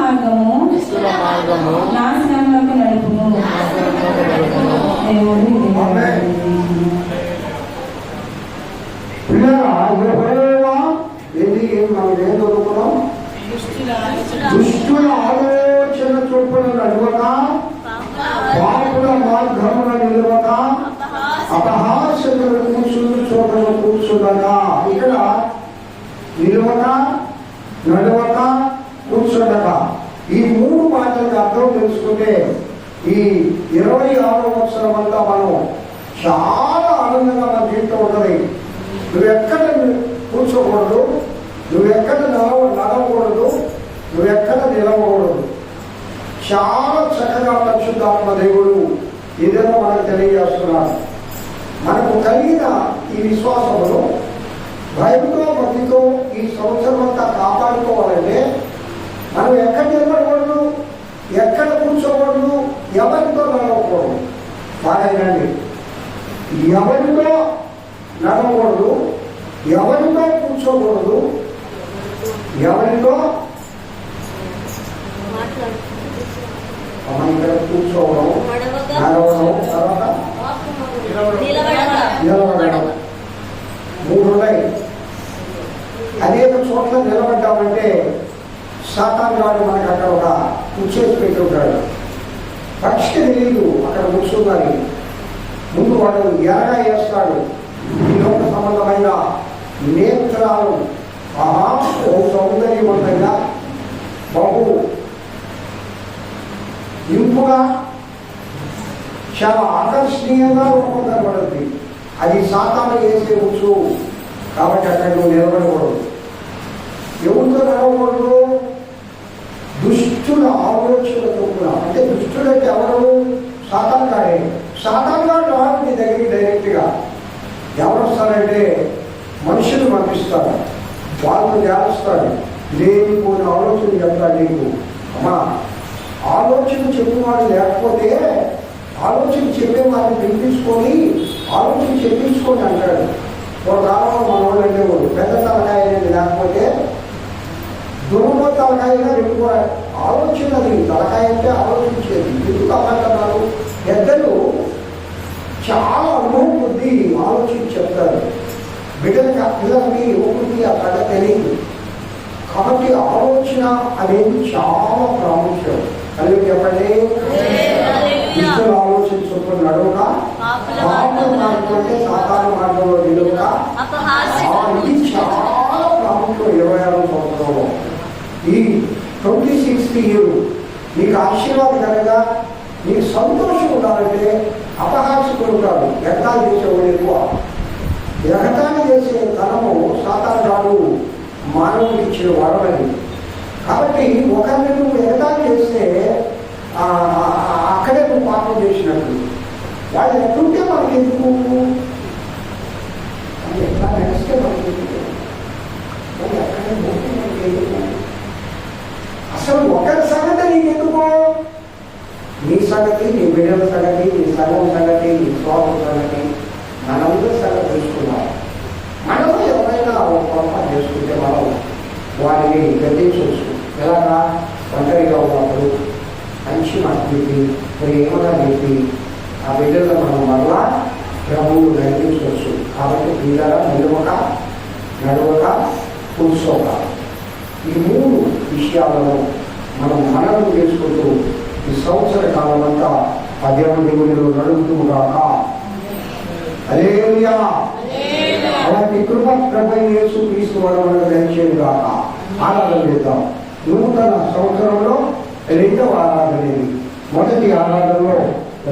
మార్గము నాశనంలోకి నడుపును. దుష్టుల ఆలోచన చొప్పున నడవక, పాపుల మార్గమున నిలవక, అపహాసకులు కూర్చుని చోటను కూర్చుండగా. ఇక్కడ నిలవక, నడవక, కూర్చుండగా ఈ మూడు మాటలకు అర్థం తెలుసుకుంటే ఈ 26వ సంవత్సరం అంతా మనం చాలా ఆనందంగా మన జీవితం ఉంటుంది. నువ్వెక్కడ కూర్చోకూడదు, నువ్వెక్కడ నడవకూడదు, నువ్వెక్కడ నిలవకూడదు. చాలా చక్కగా పరిశుద్ధాత్మ దేవుడు ఏదైనా మనకు తెలియజేస్తున్నాడు. మనకు కలిగిన ఈ విశ్వాసమును భయంతో భక్తితో ఈ సంవత్సరం అంతా కాపాడుకోవాలంటే మనం ఎక్కడ నిలబడకూడదు, ఎక్కడ కూర్చోకూడదు, ఎవరితో నడవకూడదు. బాగానండి, ఎవరితో నడవకూడదు, ఎవరితో కూర్చోకూడదు, ఎవరితో ఇక్కడ కూర్చోవడం, నడవడం, తర్వాత నిలబడడం, మూడు ఉన్నాయి. అనేక చోట్ల నిలబడ్డామంటే సాతాను వాడు మనకు అక్కడ ఒక కూర్చేసి పెట్టుంటాడు. పక్షి తెలియదు అక్కడ కూర్చుందని. ముందు వాడు ఎరగా వేస్తాడు. ఈ లోక సంబంధమైన నేత్రాలు బహు సౌందర్యవంతంగా, బహు ఇంపుగా, చాలా ఆకర్షణీయంగా రూపొందబడుతుంది. అది సాతాను వేసే ఉచ్చు. కాబట్టి అక్కడ నువ్వు నిలబడకూడదు. ఎవరితో నడవకూడదు? దుష్టుల ఆలోచనతో కూడా. అంటే దుష్టులంటే ఎవరు? సాతాను గాడే. సాతాను గాడు రాడు నీ దగ్గరికి డైరెక్ట్గా. ఎవరు వస్తారంటే మనుషులు పంపిస్తారు, వాళ్ళు చేస్తాడు, లేనిపోయిన ఆలోచన చెప్తాడు నీకు. అమ్మా, ఆలోచన చెప్పేవాడు లేకపోతే ఆలోచన చెప్పేవాడిని పిలిపించుకొని ఆలోచన చెప్పించుకొని అంటాడు. ఒక కాలంలో మన వాళ్ళు అంటేవాడు పెద్ద తలకాయ అనేది లేకపోతే దుర్మ తలకాయగా పెట్టుకోవాలి. ఆలోచన అది తలకాయ అంటే ఆలోచించేది. ఎందుకు అమ్మంటున్నారు? పెద్దలు చాలా అనుభవం కొద్దీ ఆలోచించి చెప్తారు. పిల్లలకి యువకుడికి అక్కడ తెలియదు. కాబట్టి ఆలోచన అనేది చాలా ప్రాముఖ్యం. కలిగి చెప్పండి, ఇద్దరు ఆలోచన చొప్పున నడువుక, పాపం మార్గంటే సాధారణ మార్గంలో నిలువుక. ఇది చాలా ప్రాముఖ్యం 26వ సంవత్సరంలో. ఈ 26th ఇయర్ నీకు ఆశీర్వాదకరంగా, నీకు సంతోషం ఉండాలంటే అపహాసకులు కాదు, ఎగతాళి చేసేవాడు ఎక్కువ. ఎగతాళి చేసే తనము సాతాను మానవుడికి ఇచ్చిన వరమని. కాబట్టి ఒకరిని నువ్వు ఎగతాళి చేస్తే అక్కడే నువ్వు పాపం చేసినట్టు. వాళ్ళు ఎట్లుంటే మనకి ఎందుకు, అది ఎట్లా నడిస్తే మనకి ఎందుకు, అది అక్కడే పోతే మనకి ఎందుకు? అసలు ఒకరి సంగతి నీకెందుకు? నీ సంగతి, నీ బిడ్డల సంగతి, నీ సగం సంగతి, నీ స్వామి సంగతి, మనందరూ సంగతి తెలుసుకున్నాం. మనం ఎవరైనా పొరపాటు చేసుకుంటే మనం వారిని గద్దించవచ్చు. ఎలాగా? ఒంటరిగా ఉన్నప్పుడు మంచి మాట చెప్పి, ప్రేమగా చెప్పి ఆ బిడ్డల్లో మనం మరలా ప్రభువులు నడిపించవచ్చు. కాబట్టి పిల్లల నిలవక, నడవక, కూర్చోక, ఈ మూడు విషయాలను మనం మననం చేసుకుంటూ ఈ సంవత్సర కాలం అంతా ఆ దేవునిలో నడుపుతూగాక. హల్లెలూయా. అలాంటి కృప ప్రభువైన యేసుక్రీస్తు మనకు దయచేయుగాక. ఆరాధన చేద్దాం. నూతన సంవత్సరంలో 2వ ఆరాధన ఇది. మొదటి ఆరాధనలో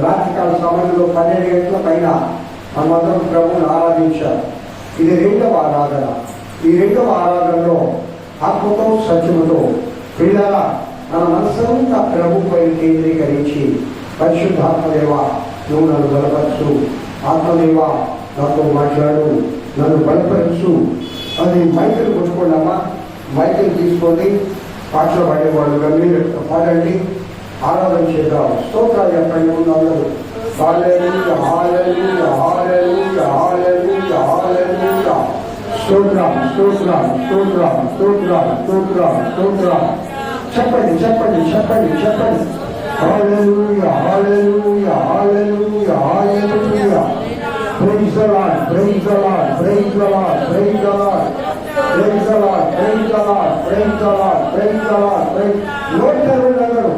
రాత్రికాల సమయంలో 12 గంటల పైన మనమందరం ప్రభువుని ఆరాధించాం. ఇది 2వ ఆరాధన. ఈ 2వ ఆరాధనలో ఆత్మతో సత్యముతో పిల్లల మన మనసంతా ప్రభుపై కేంద్రీకరించి, పరిశుద్ధాత్మదేవ నువ్వు నన్ను బలపరచు, ఆత్మదేవ నాతో మాట్లాడు, నన్ను బలపరచు. అది మైకులు కొట్టుకోండమ్మా, మైకులు తీసుకొని పాటలు పాడేవాళ్ళుగా మీరు పాడండి, ఆరాధన చేద్దాం. స్తోత్రాలు చెప్పండి ముందు అందరూ. హల్లెలూయా, హల్లెలూయా, హల్లెలూయా, హల్లెలూయా, హల్లెలూయా. స్తోత్రం, స్తోత్రం, స్తోత్రం, స్తోత్రం, స్తోత్రం, స్తోత్రం. చెప్పండి చెప్పండి చెప్పండి చెప్పండి. Hallelujah hallelujah hallelujah hallelujah. Praise the Lord praise the Lord praise the Lord praise the Lord praise the Lord praise the Lord praise the Lord praise the Lord praise. నోటరు అందరూ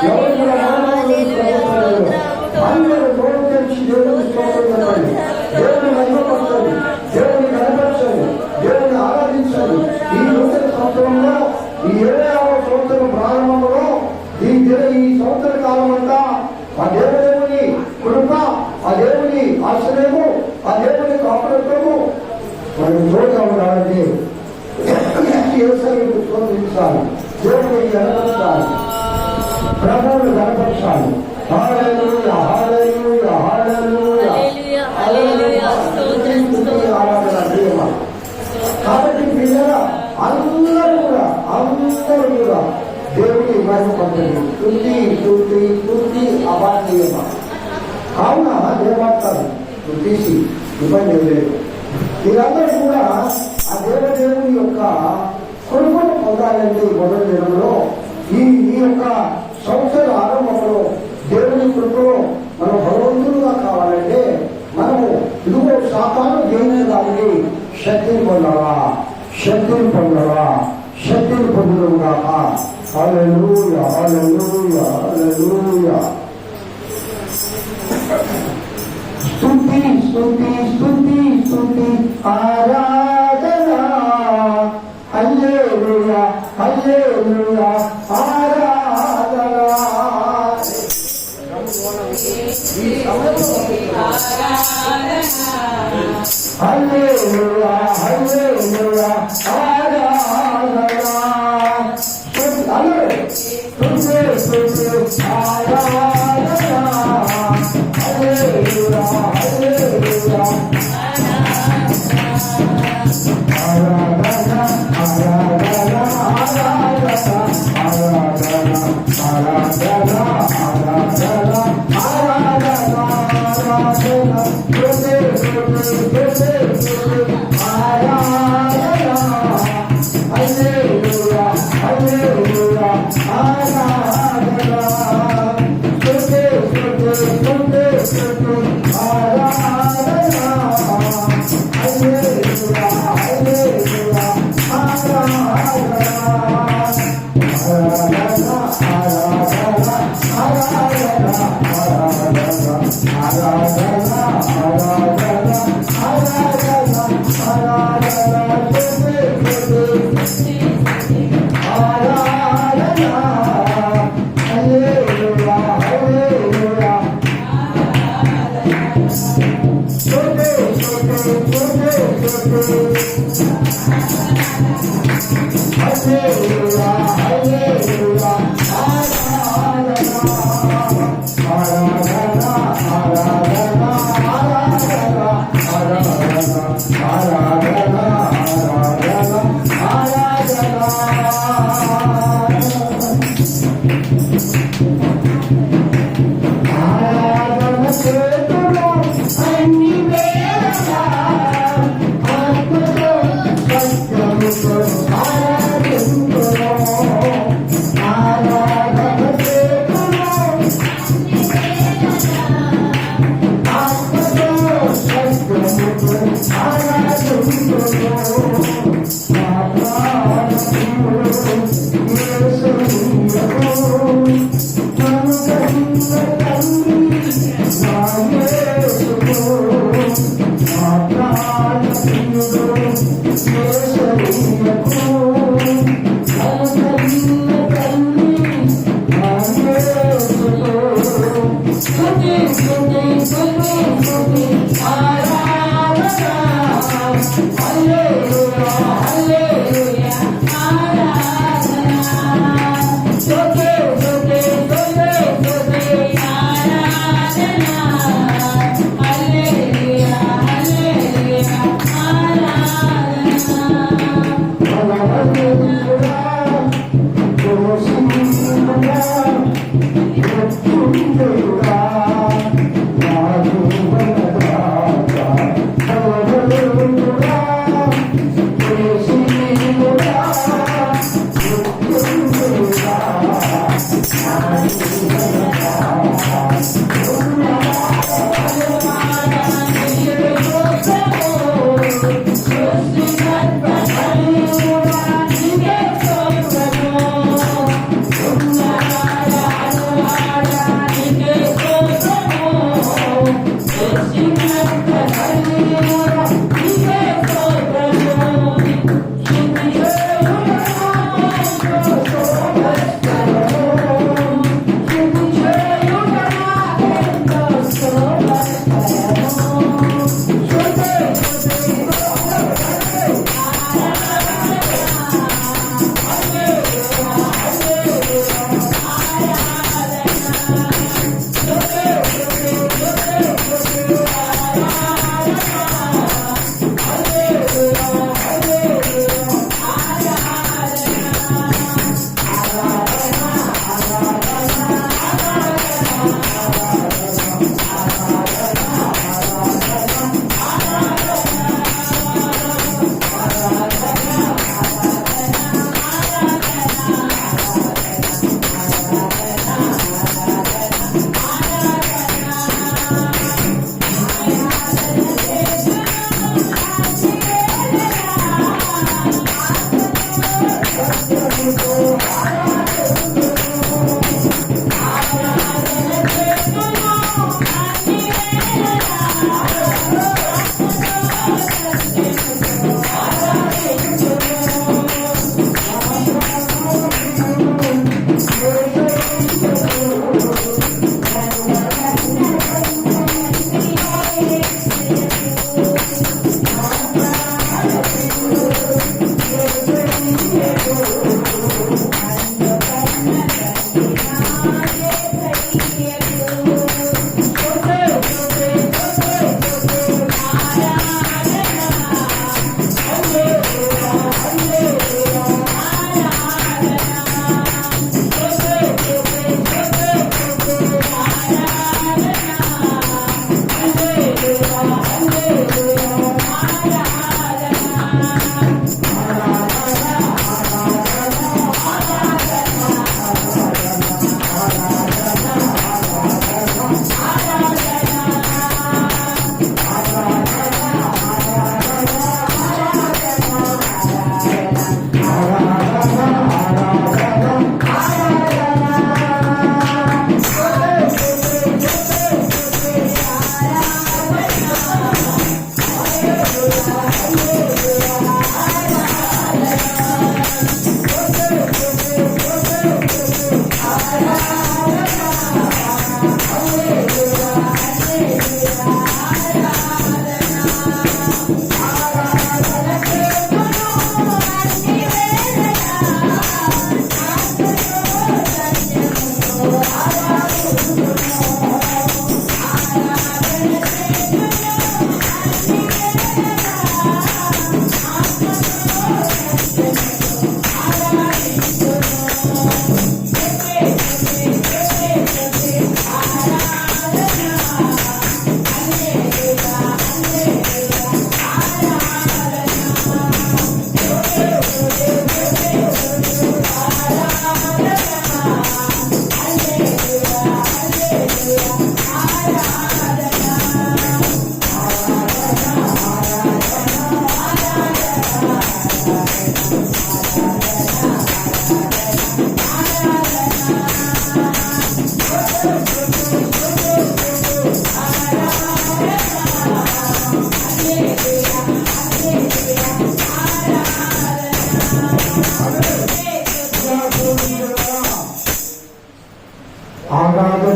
ఎవరు కూడా అందరూ నోటు తెరిచి దేవుని స్తోత్రం చెప్పండి. దేవుని మహిమపరచండి, దేవుని కనపరచండి, దేవుని ఆరాధించండి. ఈ నూతన సంవత్సరంలో ఈ 20వ సంవత్సరం ప్రారంభంలో ఈ సంవత్సర కాలం అంతా ఆ దేవుని కృప, ఆ దేవుని ఆశ్రయము, ఆ దేవుని కాపురత్వము మనం తోడుగా ఉండాలంటే వ్యవసాయం స్తోత్రించాలి, దేవుని కనపరచాలి, ప్రభువును కనపరచాలి. హల్లెలూయా హల్లెలూయా హల్లెలూయా హల్లెలూయా. ఆరాధన ప్రియమ. కాబట్టి పిల్లల అందరూ కూడా దేవుని మహిమపరచండి. స్తుతి స్తుతి స్తుతి అవార్ణీయమ. కావున దేవార్తలు తీసి ఇబ్బంది లేదు. మీరందరూ కూడా ఆ దేవదేవుని యొక్క కృపను పొందాలంటే మొదటి దినంలో ఈ యొక్క సంవత్సర ఆరంభంలో దేవుని కృపలో మనం భగవంతులుగా కావాలంటే మనము ఇదిగో సాతాను జయించడానికి శక్తిని పొందాలా, శక్తిని పొందాలా, శక్తిని పొందడంగాక. హల్లెలూయా హల్లెలూయా హల్లెలూయా. స్తుతి స్తుతి స్తుతి స్తుతి ఆరాధన. హల్లెలూయా హల్లెలూయా ఆరాధన. హల్లెలూయా హల్లెలూయా ఆరాధన.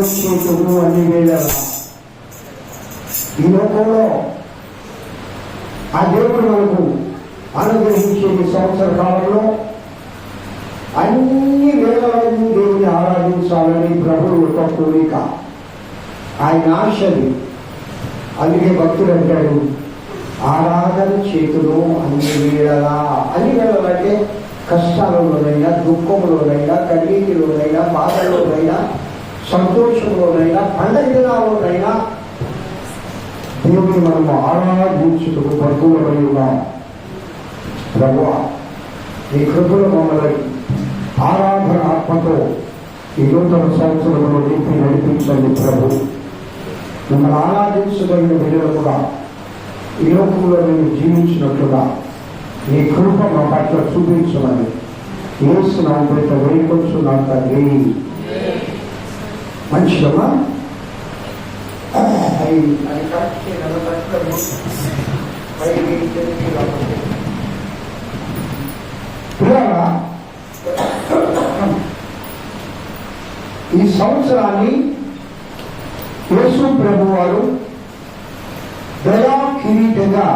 చేతులు అన్ని వేళ ఈ లోకంలో ఆ దేవుడు మనకు అనుగ్రహించే ఈ సంవత్సర కాలంలో అన్ని వేళలను దేవుని ఆరాధించాలని ప్రభువు యొక్క కోరిక, ఆయన ఆశది. అందుకే భక్తుడు అంటాడు, ఆరాధన చేతులు అన్ని వేళలా. అన్ని వేళలంటే కష్టాలలోనైనా, దుఃఖంలోనైనా, కన్నీటిలోనైనా, బాధల్లోనైనా, సంతోషంలోనైనా, పండగ దినాల్లోనైనా దేవుని మనము ఆరాధించుటకు బద్దులమై ఉన్నాం. ప్రభువా, నీ కృపలో మమ్మల్ని ఆరాధన ఆత్మతో ఈ నూతన సంవత్సరంలో నింపి నడిపించండి ప్రభు. మిమ్మల్ని ఆరాధించదగిన బిడ్డలుగా ఈ లోకంలో మేము జీవించినట్లుగా నీ కృప మా పట్ల చూపించమని యేసు నామములో వేడుకొంచున్నాను తండ్రి. మంచిదమ్మా. ఈ సంవత్సరాన్ని యేసు ప్రభు వారు దయా కిరీటంగా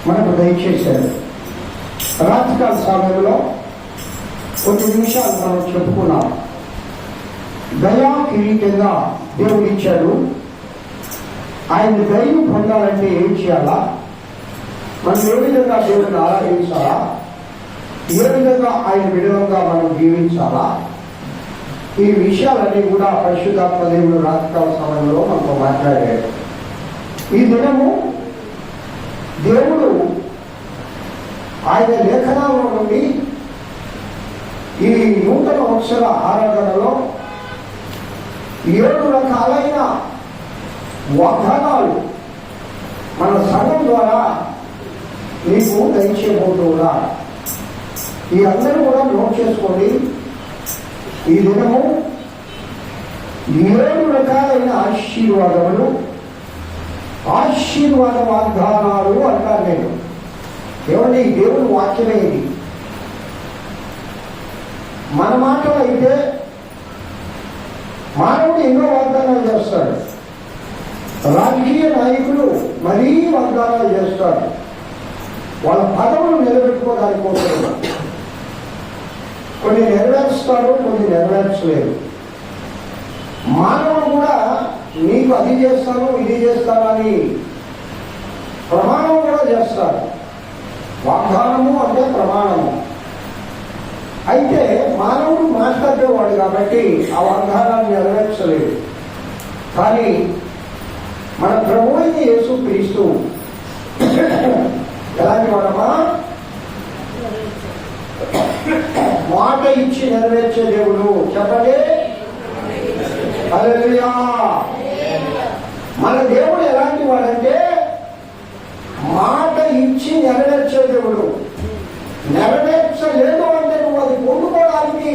మనకు దయచేశారు. రాత్రికాల సమయంలో కొన్ని నిమిషాలు మనం చెప్పుకున్నాం. దయా కిరీటంగా దేవుడు ఇచ్చాడు. ఆయన దయను పొందాలంటే ఏం చేయాలా, మనం ఏ విధంగా దేవుడిని ఆరాధించాలా, ఏ విధంగా ఆయన విధంగా మనం జీవించాలా, ఈ విషయాలన్నీ కూడా పరిశుద్ధాత్మ దేవుడు రాత్రికాల సమయంలో మనతో మాట్లాడాడు. ఈ దినము దేవుడు ఆయన లేఖనాల్లో నుండి ఈ నూతన వత్సర ఆరాధనలో 7 రకాలైన వాగ్దానాలు మన సంఘం ద్వారా నీకు దయచేయబోతున్నా. ఈ అందరూ కూడా నోట్ చేసుకోండి. ఈ దినము 7 రకాలైన ఆశీర్వాదములు, ఆశీర్వాద వాగ్దానాలు అంటారు. నేను ఏమండి, దేవుని వాక్యమే ఇది. మన మాటలు అయితే మానవుడు ఎన్నో వాగ్దానాలు చేస్తాడు. రాజకీయ నాయకులు మరీ వాగ్దానాలు చేస్తారు. వాళ్ళ పదవులు నిలబెట్టుకోవడానికి కోసం కొన్ని నెరవేరుస్తారు, కొన్ని నెరవేర్చలేదు. మానవుడు కూడా నీకు అది చేస్తాను, ఇది చేస్తాను అని ప్రమాణం కూడా చేస్తారు. వాగ్దానము అంటే ప్రమాణము. అయితే మానవుడు మాట్లాడేవాడు కాబట్టి ఆ వాగ్దానాన్ని నెరవేర్చలేదు. కానీ మన ప్రభు అయిన యేసు క్రీస్తు ఎలాంటి వాడమా, మాట ఇచ్చి నెరవేర్చే దేవుడు. చెప్పండి హల్లెలూయా. మన దేవుడు ఎలాంటి వాడంటే మాట ఇచ్చి నెరవేర్చే దేవుడు. నెరవేర్చలేదు అంటే నువ్వు అది పొందుకోవడానికి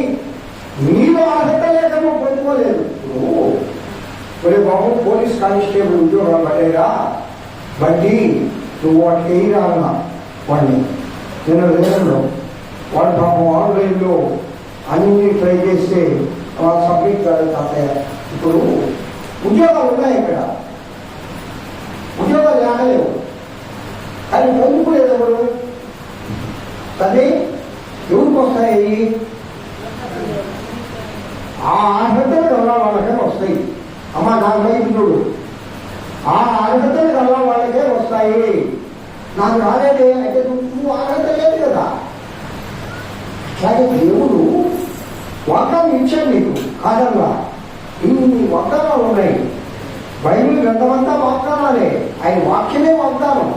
నీలో అర్హత లేక నువ్వు పొందుకోలేదు. ఒరే బాబు, పోలీస్ కానిస్టేబుల్ ఉద్యోగం పడేరా బట్టి నువ్వు వాటికి ఏం రాలన్నా వాడిని. నేను లేదంలో వాడు పాపం ఆన్లైన్లో అన్ని ట్రై చేస్తే సబ్మిట్ కాదు తాతయ్య. ఇప్పుడు ఉద్యోగాలు ఉన్నాయి, ఇక్కడ ఉద్యోగాలు రాగలేవు. కానీ పొందుకునేది ఎవరు? కానీ ఎవరికి వస్తాయి? ఆ అర్హతలు కల్లా వాళ్ళకే వస్తాయి. అమ్మ నాకు వైపు చూడు, ఆ అర్హతలు కల్లా వాళ్ళకే వస్తాయి. నాకు రాలేదే అంటే నువ్వు అర్హత లేదు కదా. కానీ దేవుడు వాగ్దానం ఇచ్చాడు నీకు, కాదల్లా. ఇన్ని వాగ్దానాలు ఉన్నాయి. బైబిల్ గ్రంథమంతా వాగ్దానాలే, ఆయన వాక్యమే వాగ్దానం.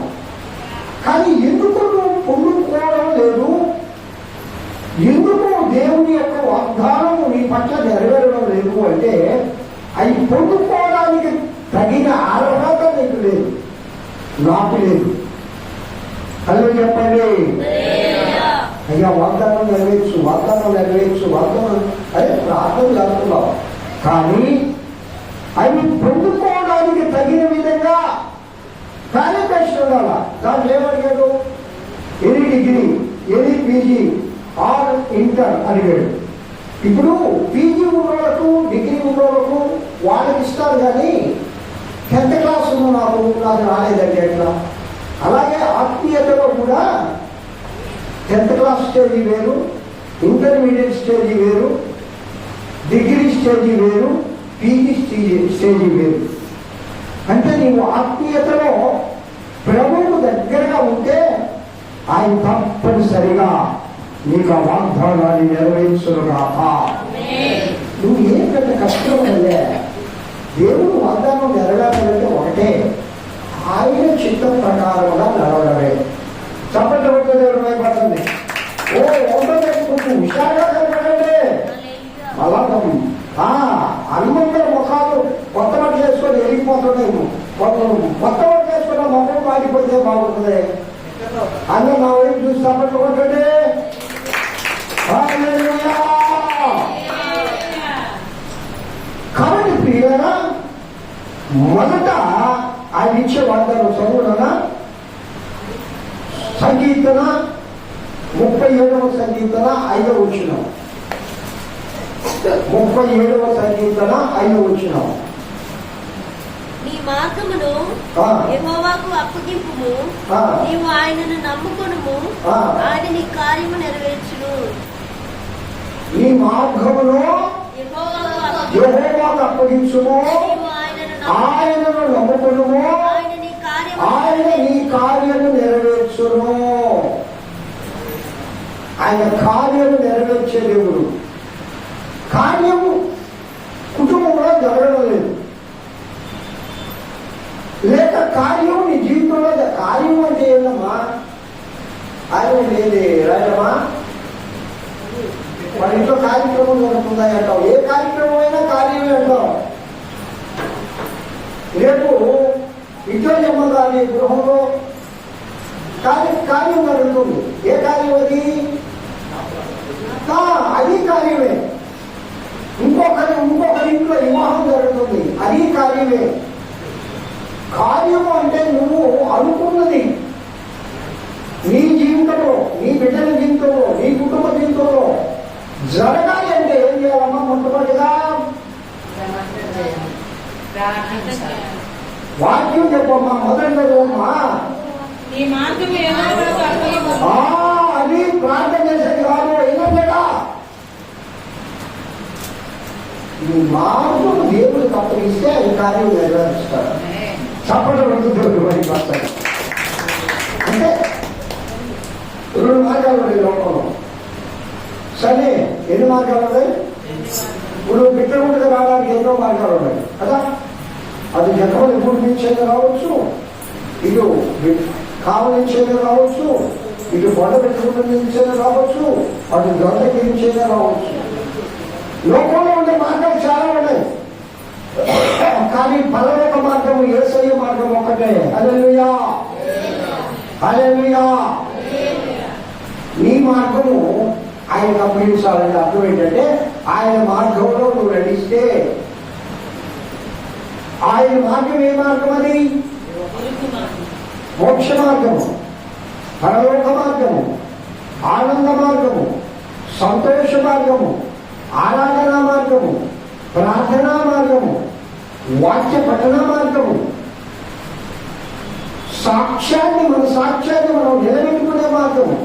కానీ ఎందుకు నువ్వు పొందుకోవడం లేదు? ఎందుకు దేవుని యొక్క వాగ్దానము నీ పట్ల నెరవేరడం లేదు అంటే అవి పొందుకోవడానికి తగిన అర్హత నీకు లేదు, నాకు లేదు. అదే చెప్పండి. అయ్యా వాగ్దానం నెరవేర్చు, వాగ్దానం నెరవేర్చు, వాగ్దానం అదే ప్రార్థన చేస్తున్నావు. కానీ అవి పొందుకోవడానికి తగిన విధంగా క్వాలిఫికేషన్ ఉండాలా. దాంట్లో ఏమడిగాడు? Any degree, any PG or inter అడిగాడు. ఇప్పుడు పీజీ ఉన్నోళ్ళకు డిగ్రీ ఉన్నోళ్ళకు వాళ్ళకి ఇస్తారు, కానీ 10th క్లాస్ ఉన్న నాకు రాలేదంటే ఎట్లా? అలాగే ఆత్మీయతలో కూడా 10th క్లాస్ స్టేజీ వేరు, ఇంటర్మీడియట్ స్టేజీ వేరు, డిగ్రీ స్టేజీ వేరు, పీజీ స్టేజీ వేరు. అంటే నీవు ఆత్మీయతలో ప్రభువుకు దగ్గరగా ఉంటే ఆయన తప్పనిసరిగా నీకు ఆ వాగ్దానాన్ని నెరవేర్చునుగాక. నువ్వు ఏం పెద్ద కష్టం వల్లే దేవుడు వాగ్దానం నెరవేరాలంటే ఒకటే, ఆయన చిత్త ప్రకారంగా నడవడమే. చప్పట్లు కొట్టే దేవుడు భయపడుతుంది. ఓ ఒకటే కొంచెం హుషారుగా కనపడండి. అలా హనుమంతుల ముఖాలు కొత్త బట్టలు వేసుకొని వెళ్ళిపోతున్నాయి. కొత్త బట్టలు వేసుకున్న ముఖం మారిపోతే బాగుంటుంది. అందరూ నా వైపు చూసి చప్పట్లు కొట్టండి. కాబట్టి ప్రియులారా, మొదట ఆయన ఇచ్చే వాగ్దానం చదువునా సంకీర్తన 37వ సంకీర్తన 5వ వచనం. 37వ సంకీర్తన 5వ వచనం. నీ మార్గమును యెహోవాకు అప్పగింపుము, నీవు ఆయనను నమ్ముకొనుము, ఆయన నీ కార్యము నెరవేర్చును. నీ మార్గమును యెహోవాకు అప్పగించుము, ఆయనను నమ్ముకొనుము, ఆయన నీ కార్యము నెరవేర్చును. ఆయన కార్యము నెరవేర్చే దేవుడు. కార్యము కుటుంబంలో జరగడం లేదు, లేక కార్యం నీ జీవితంలో కార్యం అంటే ఏందమ్మా? కార్యం లేదే రాజమ్మా, మన ఇంట్లో కార్యక్రమం జరుగుతుందా అంటావు. ఏ కార్యక్రమం అయినా కార్యమే అంటావు. రేపు ఇంట్లో జమ్మగాని గృహంలో కార్యం జరుగుతుంది. ఏ కార్యం అది? అది కార్యమే. ఇంకొకరి ఇంట్లో వివాహం జరుగుతుంది, అది కార్యమే. కార్యము అంటే నువ్వు అనుకున్నది నీ జీవితంలో, నీ బిడ్డల జీవితంలో, నీ కుటుంబ జీవితంలో జరగాలి అంటే ఏం చేయాలమ్మా? మొట్టమొదటిగా వాక్యం చెప్పమ్మా. మొదటిదమ్మా అది ప్రార్థన చేసేది కాదు. ఏంటంటేగా నీ మార్గం దేవుడు తప్పనిస్తే అది కార్యం నెరవేరుస్తారు. చప్పట్లు పడుతుంది మరి మాట్లాడు. అంటే 2 మార్గాలు ఉన్నాయి లోకంలో. సరే, ఎన్ని మార్గాలు ఉన్నాయి? ఇప్పుడు బిడ్డగుండగా రావడానికి ఎన్నో మార్గాలు ఉన్నాయి కదా. అది జన్మలు ఎప్పుడు నుంచేది రావచ్చు, ఇటు కావలించేది రావచ్చు, ఇటు కొండ పెట్టుకుంటూ నుంచేది రావచ్చు, అటు దొండకి నుంచేది రావచ్చు. లోకంలో ఉండే మార్గాలు చాలా ఉన్నాయి, కానీ పరలోక మార్గము యేసయ్య మార్గం ఒక్కటే. హల్లెలూయా, హల్లెలూయా. నీ మార్గము ఆయన అప్పగించాలంటే అర్థం ఏంటంటే, ఆయన మార్గంలో నువ్వు నడిస్తే, ఆయన మార్గం ఏ మార్గం? అది మోక్ష మార్గము, పరలోక మార్గము, ఆనంద మార్గము, సంతోష మార్గము, ఆరాధనా మార్గము, ప్రార్థనా మార్గము, వాక్య పఠన మార్గము, మన సాక్ష్యాన్ని మనం నిలబెట్టుకునే మార్గము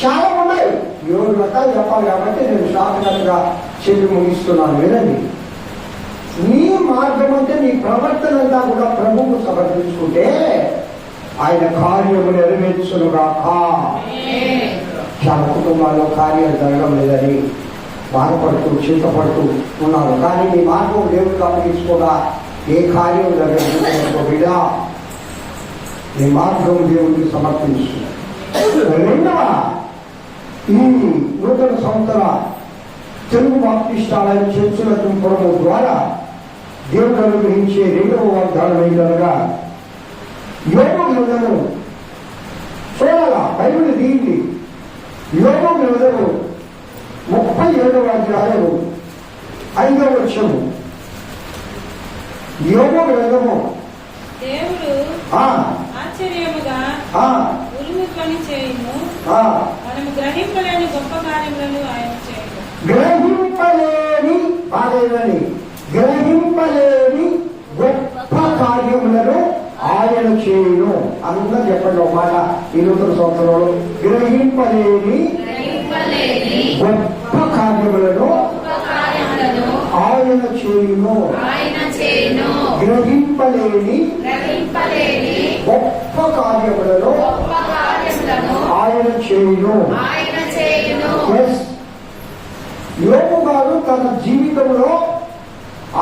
చాలా ఉన్నాయి. 7 రకాలు చెప్పాలి కాబట్టి నేను శాఖగా చెప్పి ముగిస్తున్నాను. వినండి. నీ మార్గం అంటే నీ ప్రవర్తన అంతా కూడా ప్రభువుకు సమర్పించుకుంటే ఆయన కార్యము నెరవేర్చునుగాక. చాలా కుటుంబాల్లో కార్యాలు జరగడం లేదని బాధపడుతూ చింతపడుతూ ఉన్నారు. కానీ నీ మార్గం దేవుడికి అప్పగించుకోగా ఏ కార్యం జరగదు బిడ్డ. నీ మార్గం దేవుడికి సమర్పించు. రెండవ, ఈ నూతన సంవత్సర తెలుగు బాప్టిస్ట్ ఆలయం చర్చిల తుంపడము ద్వారా దేవుడు అనుగ్రహించే 2వ వాగ్దానం ఏంటనగా, యోగ గ్రంథము చూడాలా, బైబిల్ దీన్ని యోగ గ్రంథము 37వ అధ్యాయము 5వ వచనము. యోగ గ్రంథము దేవుడు ఆశ్చర్యముగా ఉరుము ధ్వని చేయును, మనము గ్రహింపలేని గొప్ప కార్యములను ఆయన చేయను. గ్రహింపలేని గొప్ప కార్యములను ఆయన చేయును. అందరూ చెప్పండి ఒక మాట. ఈ నూతన సంవత్సరంలో గ్రహింపలేని గొప్ప కార్యములను ఆయన చేయును. గ్రహింపలేని గొప్ప కార్యములను ఆయన చేయును. యోబు గారు తన జీవితంలో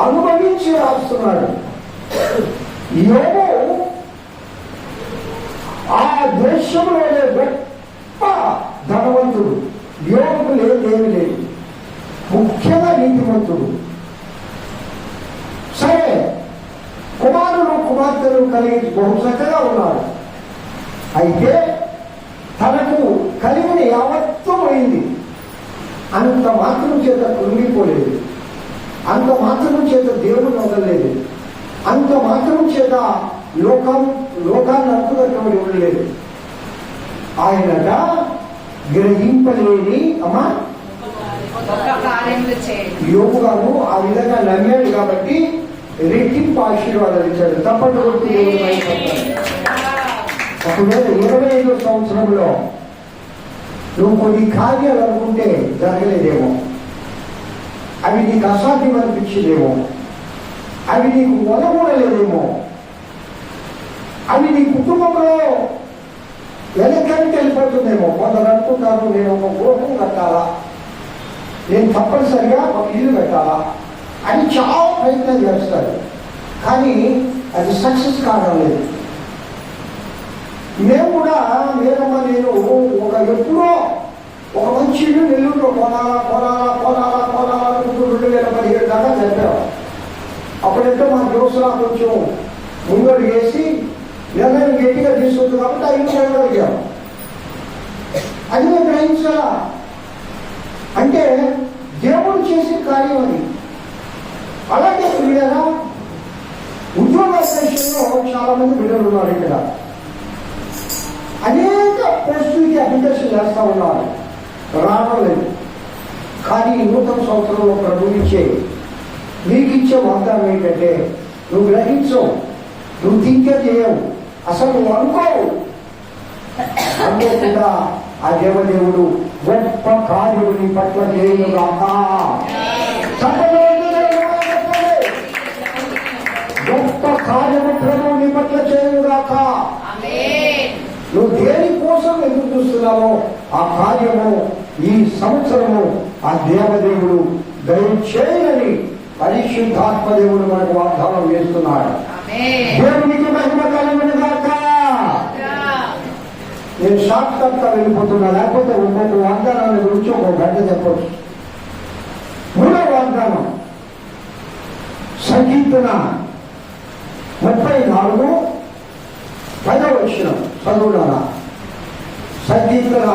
అనుభవించి రాస్తున్నాడు. యోబు ఆ దేశంలోనే గొప్ప ధనవంతుడు. యోబుకు ఏమి లేదు, ముఖ్యంగా నీతిమంతుడు. సరే, కుమారులు కుమార్తెలు కలిగి బహు చక్కగా ఉన్నారు. అయితే తనకు కలిగిన యావత్తు అయింది. అంత మాత్రం చేత కృంగిపోలేదు, అంత మాత్రం చేత దేవుడు వదలలేదు, అంత మాత్రం చేత లోకాన్ని అర్థుగట్టబడి ఉండలేదు. ఆయనట గ్రహింపలేని అమ్మా యోబు గారు ఆ విధంగా నమ్మాడు కాబట్టి రెట్టింపు ఆశీర్వాదాలు ఇచ్చాడు. తప్పట్టు కొట్టి ఒకవేళ 25వ సంవత్సరంలో నువ్వు కొన్ని కార్యాలు అనుకుంటే జరగలేదేమో, అవి నీకు అసాధ్యం అనిపించలేమో, అవి నీకు వదకూడలేదేమో, అవి నీ కుటుంబంలో వెనకానికి వెళ్ళిపోతుందేమో. కొందరు అనుకుంటారు, నేను ఒక గృహం కట్టాలా, నేను తప్పనిసరిగా ఒక ఇల్లు కట్టాలా అని చాలా ప్రయత్నం చేస్తారు. కానీ అది సక్సెస్ కావడం లేదు. మేము కూడా నేను ఎప్పుడో ఒక మంచి ఇల్లు నెల్లూరులో కొనాలా 2017 దాకా చెప్పాం. అప్పుడంటే మా దోస్తులా కొంచెం ముంగడు వేసి నిర్ణయం గట్టిగా తీసుకుంది కాబట్టి ఆ ఇల్లు వెళ్ళగలిగాం. అది మేము గ్రహించాలా అంటే దేవుడు చేసే కార్యం అది. అలాగే వీడరా ఉద్యోగ విషయంలో చాలా మంది బిడ్డలు ఉన్నారు. ఇక్కడ అనేక పోస్టులకి అప్లికేషన్ చేస్తా ఉన్నారు, రావడం లేదు. కానీ నూతన సంవత్సరంలో ప్రభు నీకు ఇచ్చే వాగ్దానం ఏంటంటే నువ్వు గ్రహించవు, నువ్వు థింకే చేయవు, అసలు నువ్వు అనుకోవు. అనుకోకుండా ఆ దేవదేవుడు గొప్ప కార్యము నీ పట్ల చేయుగాక. గొప్ప కార్యము ప్రభు నీ పట్ల చేయుగాక. నువ్వు దేని కోసం ఎదురు చూస్తున్నావో ఆ కార్యము ఈ సంవత్సరము ఆ దేవదేవుడు దయచేయని పరిశుద్ధాత్మ దేవుడు మనకు వాగ్దానం చేస్తున్నాడు. దేవునికి మహిమ కలుగునుగాక. నేను షార్ట్ కట్ గా వెళ్ళిపోతున్నా, లేకపోతే ఒక్కొక్క వాగ్దానాన్ని గురించి ఒక గంట చెప్పవచ్చు. 3వ వాగ్దానం సంకీర్తన 34 10వ వచనం చదువునా. సంకీర్తన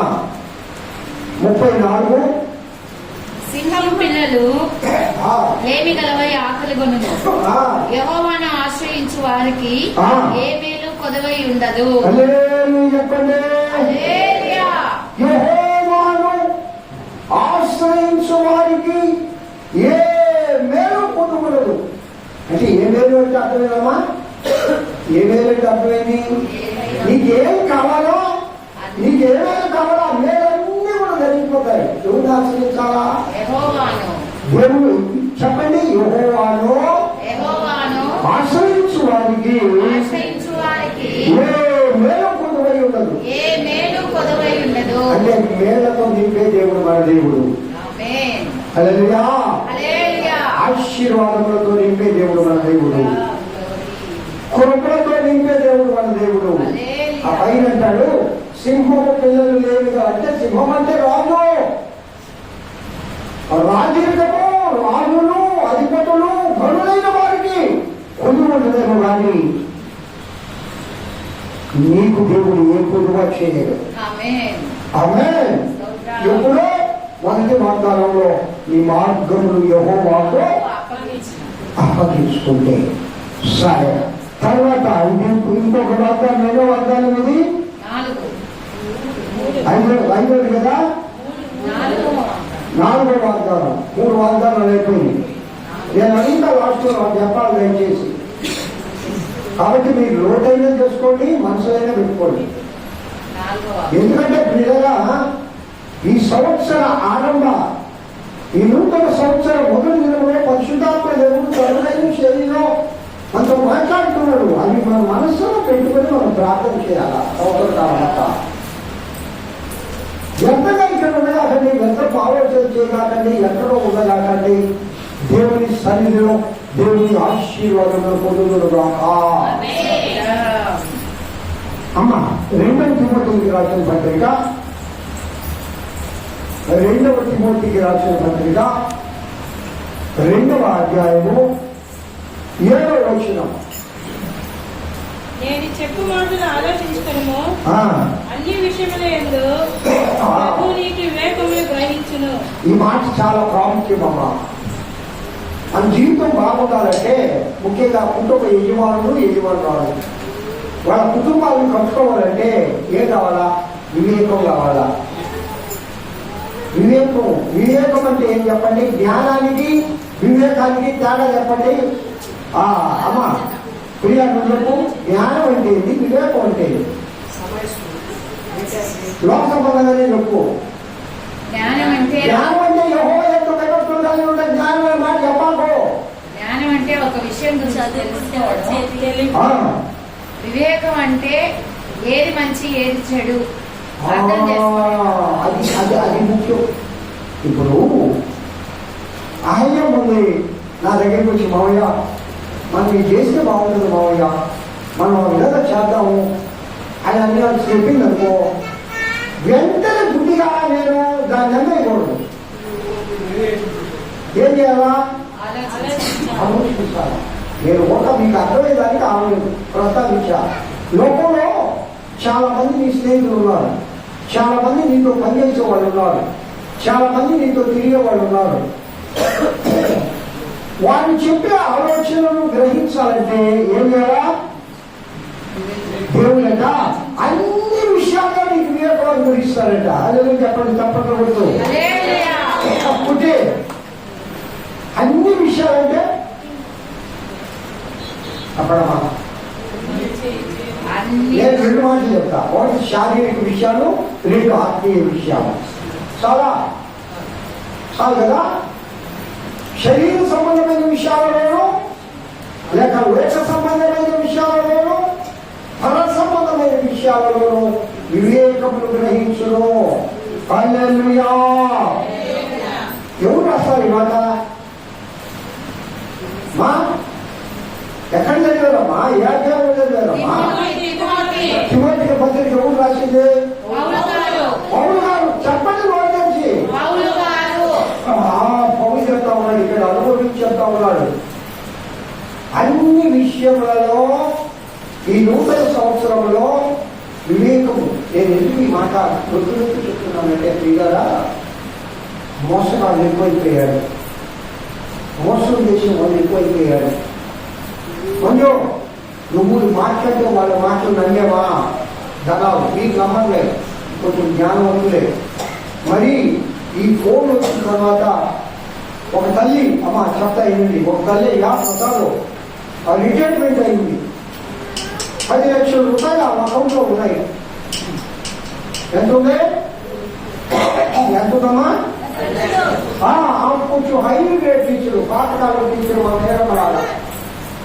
34 సింహం పిల్లలు ఏమి గలవై ఆకలి కొనును, యెహోవాను ఆశ్రయించు వారికి ఏ మేలు కొదవై ఉండదు. చెప్పండి, యెహోవాను ఆశ్రయించు వారికి ఏ మేలు కొనుగోలు. అంటే ఏ మేలు అంటే అర్థమేనమ్మా? ఏ మేలు అంటే అర్థమైంది? నీకేం కావాలో, నీకేమేమి కావాలో ఆ మేలన్నీ కూడా జరిగిపోతాయి. ఎవరిని ఆశ్రయించాలా? దేవుడు. చెప్పండి, యెహోవాను ఆశ్రయించు వారికి ఏ మేలు కొదవై ఉండదు. అంటే మేలతో నింపే దేవుడు మన దేవుడు. హల్లెలూయా. ఆశీర్వాదములతో నింపే దేవుడు మన దేవుడు. కృపలతో నింపే దేవుడు మన దేవుడు. ఆ పైన అంటాడు సింహము పిల్లలు లేవుగా. అంటే సింహం అంటే రాజు, రాజరికము, రాజులు, అధిపతులు, గనులైన వారికి కొనుగోలుదేమో కానీ నీకు దేవుడు ఏ కొనుగోలు చేయలేదు. ఆమేన్. ఎప్పుడో 1వ వాగ్దానంలో నీ మార్గములు యెహోవాకు అప్పగించుకుంటే సరే. తర్వాత ఇంకొక వాగ్దానం, 5వ వాగ్దానం ఇది 5 కదా. 4వ వాగ్దానం. 3 వాగ్దానాలు అయిపోయింది. నేను అడిగిన లాస్ట్ చెప్పాలి దయచేసి. కాబట్టి మీరు లోటైనా చేసుకోండి, మనసులైనా పెట్టుకోండి. ఎందుకంటే పిల్లగా ఈ సంవత్సర ఆరంభ, ఈ నూతన సంవత్సర మొదటి దినంలో పరిశుద్ధాత్మ దేవుడు తరుణైన శరీరం మనతో మాట్లాడుతున్నాడు. అది మన మనస్సులో పెట్టుకొని మనం ప్రార్థన చేయాలి. సంవత్సరం ఎంతగా ఇక్కడ ఉండగాకండి, ఎంత పాలోచన చేయగాకండి, ఎక్కడో ఉండగాకండి. దేవుని సన్నిధిలో దేవుని ఆశీర్వాదం పొందుతున్నా. అమ్మ 2వ తిమోతికి రాసిన పత్రిక, 2వ తిమోతికి రాసిన పత్రిక 2వ అధ్యాయము 7వ వచనం. నేను చెప్పు మాటలు ఆలోచించటము అన్ని విషయముల యందు ప్రభువు నీకు వివేకమును గ్రహించును. ఈ మాట చాలా ప్రాముఖ్యమమ్మా. మన జీవితం బాగుండాలంటే ముఖ్యంగా కుటుంబ యజమానురాలు వాళ్ళ కుటుంబాలను కలుసుకోవాలంటే ఏం కావాలా? వివేకం కావాలా? వివేకం అంటే ఏం చెప్పండి? జ్ఞానానికి వివేకానికి తేడా చెప్పండి. అమ్మా ప్రియా నువ్వు జ్ఞానం అంటే ఏంటి, వివేకం అంటే లోక సంబంధంగానే చెప్పు. జ్ఞానం అంటే యెహోవా యొక్క భయభక్తులు కలిగి ఉండే జ్ఞానం అనే మాట చెప్పాలి. జ్ఞానం అంటే ఒక విషయం గురించి తెలుసుకోవడం. వివేకం అంటే ఏది మంచి ఏది చెడు అర్థం చేసుకోవడం. అది ముఖ్యం. ఇప్పుడు ఆహ్యం ఉంది నా దగ్గరికి వచ్చి, మావయ్య మనం ఇది చేస్తే బాగుంటుంది మావయ్య, మనం విధంగా చేద్దాము అని అన్ని చెప్పింది అనుకో, వెంటనే గుడ్డిగా నేను దాన్ని నిర్ణయకూడదు. ఏం చేయాలా? ఆలోచించాలి. నేను మీకు అర్థమయ్యేదానికి ఆమె ప్రస్తావించా. లోకంలో చాలా మంది నీ స్నేహితులు ఉన్నారు, చాలా మంది నీతో పనిచేసే వాళ్ళు ఉన్నారు, చాలా మంది నీతో తిరిగే వాళ్ళు ఉన్నారు. వాళ్ళు చెప్పే ఆలోచనలను గ్రహించాలంటే ఏం చేయాలా? దేవుడట అన్ని విషయాల్లో నీకు వివేకాలు గ్రహిస్తారట. అదే చెప్పండి, తప్పకూడదు. తప్పుతే అన్ని విషయాలంటే అప్పుడమ్మా నేను 2 మాటలు చెప్తా. ఒకటి శారీరక విషయాలు, 2 ఆత్మీయ విషయాలు. చాలా కదా. శరీర సంబంధమైన విషయాలలోనూ, లేక లోక సంబంధమైన విషయాలలోనూ, పర సంబంధమైన విషయాలలోనూ వివేకమును గ్రహించును. హల్లెలూయా. ఎవరు రాస్తారు ఈ మాట? మా ఎక్కడ చదివారమ్మా? ఏ అధ్యాయంలో చదివారమ్మా? తిమోతికి పత్రిక ఎవరు రాసింది? పౌలు గారు. చెప్పండి నోటి నుంచి. పౌలు చెప్తా ఉన్నాడు, ఇక్కడ అనుభవించి చెప్తా ఉన్నాడు. అన్ని విషయములలో ఈ నూతన సంవత్సరంలో వివేకము. నేను ఎందుకు ఈ మాట గుర్తునొక్కి చెప్తున్నానంటే, ప్రియులారా, మోసగాళ్ళు ఎక్కువైపోయాడు, మోసం చేసిన వాళ్ళు ఎక్కువైపోయాడు. కొంచెం నువ్వు మాట్లాడితే వాళ్ళ మాటలు నమ్మేవా? దళాలు మీకు నమ్మలేదు, కొంచెం జ్ఞానవంతులే. మరి ఈ ఫోన్ వచ్చిన తర్వాత ఒక తల్లి, అమ్మ చెప్తా అయింది, ఒక తల్లి 50 సంవత్సరాలు రిటైర్మెంట్ అయింది. 10 లక్షల రూపాయలు ఆ అకౌంట్లో ఉన్నాయి. ఎంత ఉంది? ఎంత ఉందమ్మా? కొంచెం హై గ్రేడ్ టీచరు, పాతకాలం టీచరు.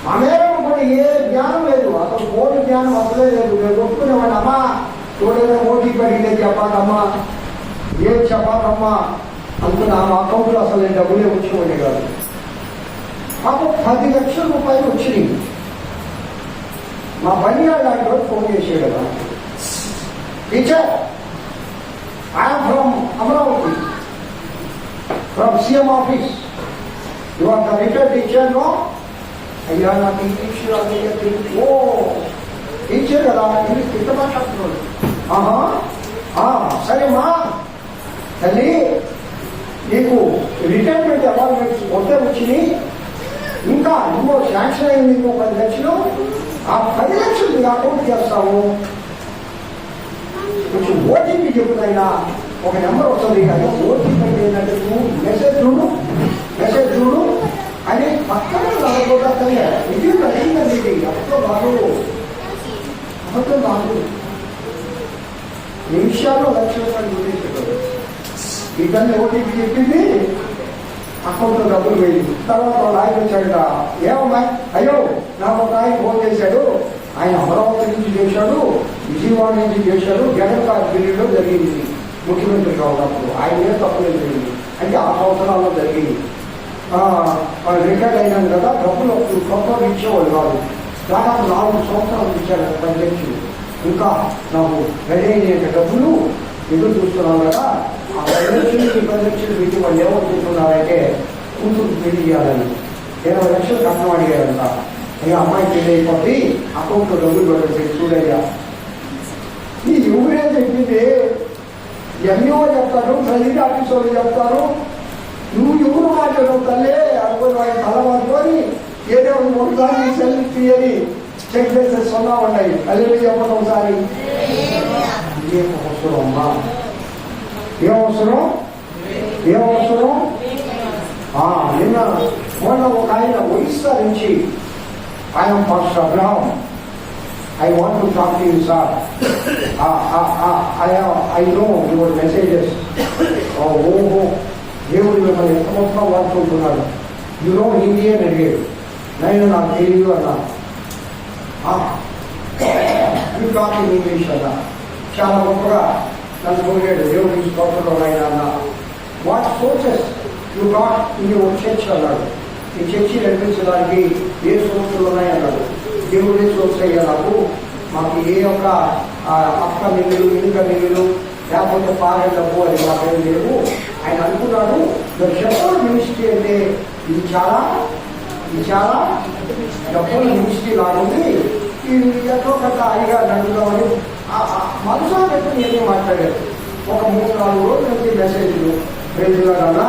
మా మేరమ్మ కూడా ఏ జ్ఞానం లేదు, అసలు ఫోన్ జ్ఞానం అసలే లేదు. నేను ఒప్పుకునేవాడిని, అమ్మా చూడేదా ఓటీపీ అడిగితే చెప్పాకమ్మా, ఏం చెప్పాకమ్మా అనుకున్న ఆ అకౌంట్లో అసలు నేను డబ్బులే వచ్చేవాడి కాదు. మాకు 10 లక్షల రూపాయలు వచ్చినాయి. మా బనియాడు లాంటి రోజు ఫోన్ చేసాడు కదా, teacher I'm from Amaravati, from CM office, you are the retired teacher. No అయ్యా నాకు ఇంగ్లీష్ ఓ టీచర్ కదా, ఇంగ్లీష్ ఎంత మాట్లాడుతున్నాడు. సరేమ్మా తల్లి, నీకు రిటైర్మెంట్ అపాయింట్మెంట్స్ మొత్తం వచ్చినాయి, ఇంకా ఇంకో శాంక్షన్ అయింది, ఇంకో 10 లక్షలు. ఆ 10 లక్షలు నీ అకౌంట్ చేస్తాము. కొంచెం ఓటీపీ చెప్పునైనా ఒక నెంబర్ వస్తుంది, కానీ ఓటీపీ అంటే ఏంటంటే నువ్వు మెసేజ్ చూడు అని ఈ తల్లి ఓటీపీ చెప్పింది, అకౌంట్లో డబ్బులు పోయింది. తర్వాత వాళ్ళ ఆయన వచ్చాడట, ఏమమ్మా అయ్యో నాకు ఒక ఆయన ఫోన్ చేశాడు, ఆయన అమరావతి నుంచి చేశాడు, విజయవాడ నుంచి చేశాడు, జగన్ పీరియడ్లో జరిగింది, ముఖ్యమంత్రిగా ఉన్నప్పుడు ఆయన ఏ తప్పులేదు జరిగింది అంటే ఆ సంవత్సరాల్లో జరిగింది. రిటైర్డ్ అయినాను కదా, డబ్బులు కొత్త ఇచ్చేవాళ్ళు కాదు, దాదాపు 4 సంవత్సరాలు ఇచ్చాడు 10 లక్షలు. ఇంకా నాకు రెడీ అయిన డబ్బులు ఎదురు చూస్తున్నాను కదా, ఆ 10 లక్షలు 10 లక్షలు పెట్టి వాళ్ళు ఏమనుకుంటున్నారంటే కూతురు పెళ్లి చేయాలని 20 లక్షలు కట్నం అడిగారంట. అయ్యా అమ్మాయి పెళ్లి అయిపోతే అకౌంట్లో డబ్బులు పెట్టేసి చూడయ్యా. ఈ ఎవరే చెప్పింది, ఎంఈఓ చెప్తారు, ప్రెసిడెంట్ ఆఫీస్ వాళ్ళు చెప్తారు, నువ్వు ఎవరు మాట్లాడవు తల్లి అనుకుని ఆయన తల పట్టుకొని ఏదో ఒకసారి సెల్ఫ్ తీయని చెక్ చేసేస్తున్నా ఉన్నాయి. అల్లు చెప్పడం ఒకసారి ఏం అవసరం అమ్మా, ఏం అవసరం నిన్న మొన్న ఒక ఆయన ఒడిస్సా నుంచి, ఆయన pastor Abraham, I want to talk to you, sir. I know your messages. దేవుడు మిమ్మల్ని ఎంత మొత్తం వాడుకుంటున్నాడు. యు నో హిందీ అని అడిగాడు. నేను నాకు తెలియదు అన్నా. యూ టాక్ ఇన్ ఇంగ్లీష్ అన్నా. చాలా గొప్పగా నన్ను కోరాడు, దేవుడు స్తోత్రంలో ఆయన అన్నా. What sources you got in your church అన్నాడు. ఈ చర్చి నడిపించడానికి ఏ సోర్సులు ఉన్నాయన్నాడు. దేవుడే సోర్స్ అయ్యా నాకు, మాకు ఏ ఒక్క అక్క మిల్లులు ఇనుక మిల్లులు లేకపోతే పాలెం డబ్బు అది మాకేం లేవు. ఆయన అనుకున్నాడు షెపర్డ్ మినిస్ట్రీ అంటే ఇది చాలా డబ్బుల మినిస్ట్రీ లాగుంది, ఇది ఎంతో పెద్ద అడిగా నడుపుదామని మనసులో పెట్టి ఏమీ మాట్లాడారు. ఒక 3-4 రోజుల నుంచి మెసేజ్లు ప్రెజలన్నా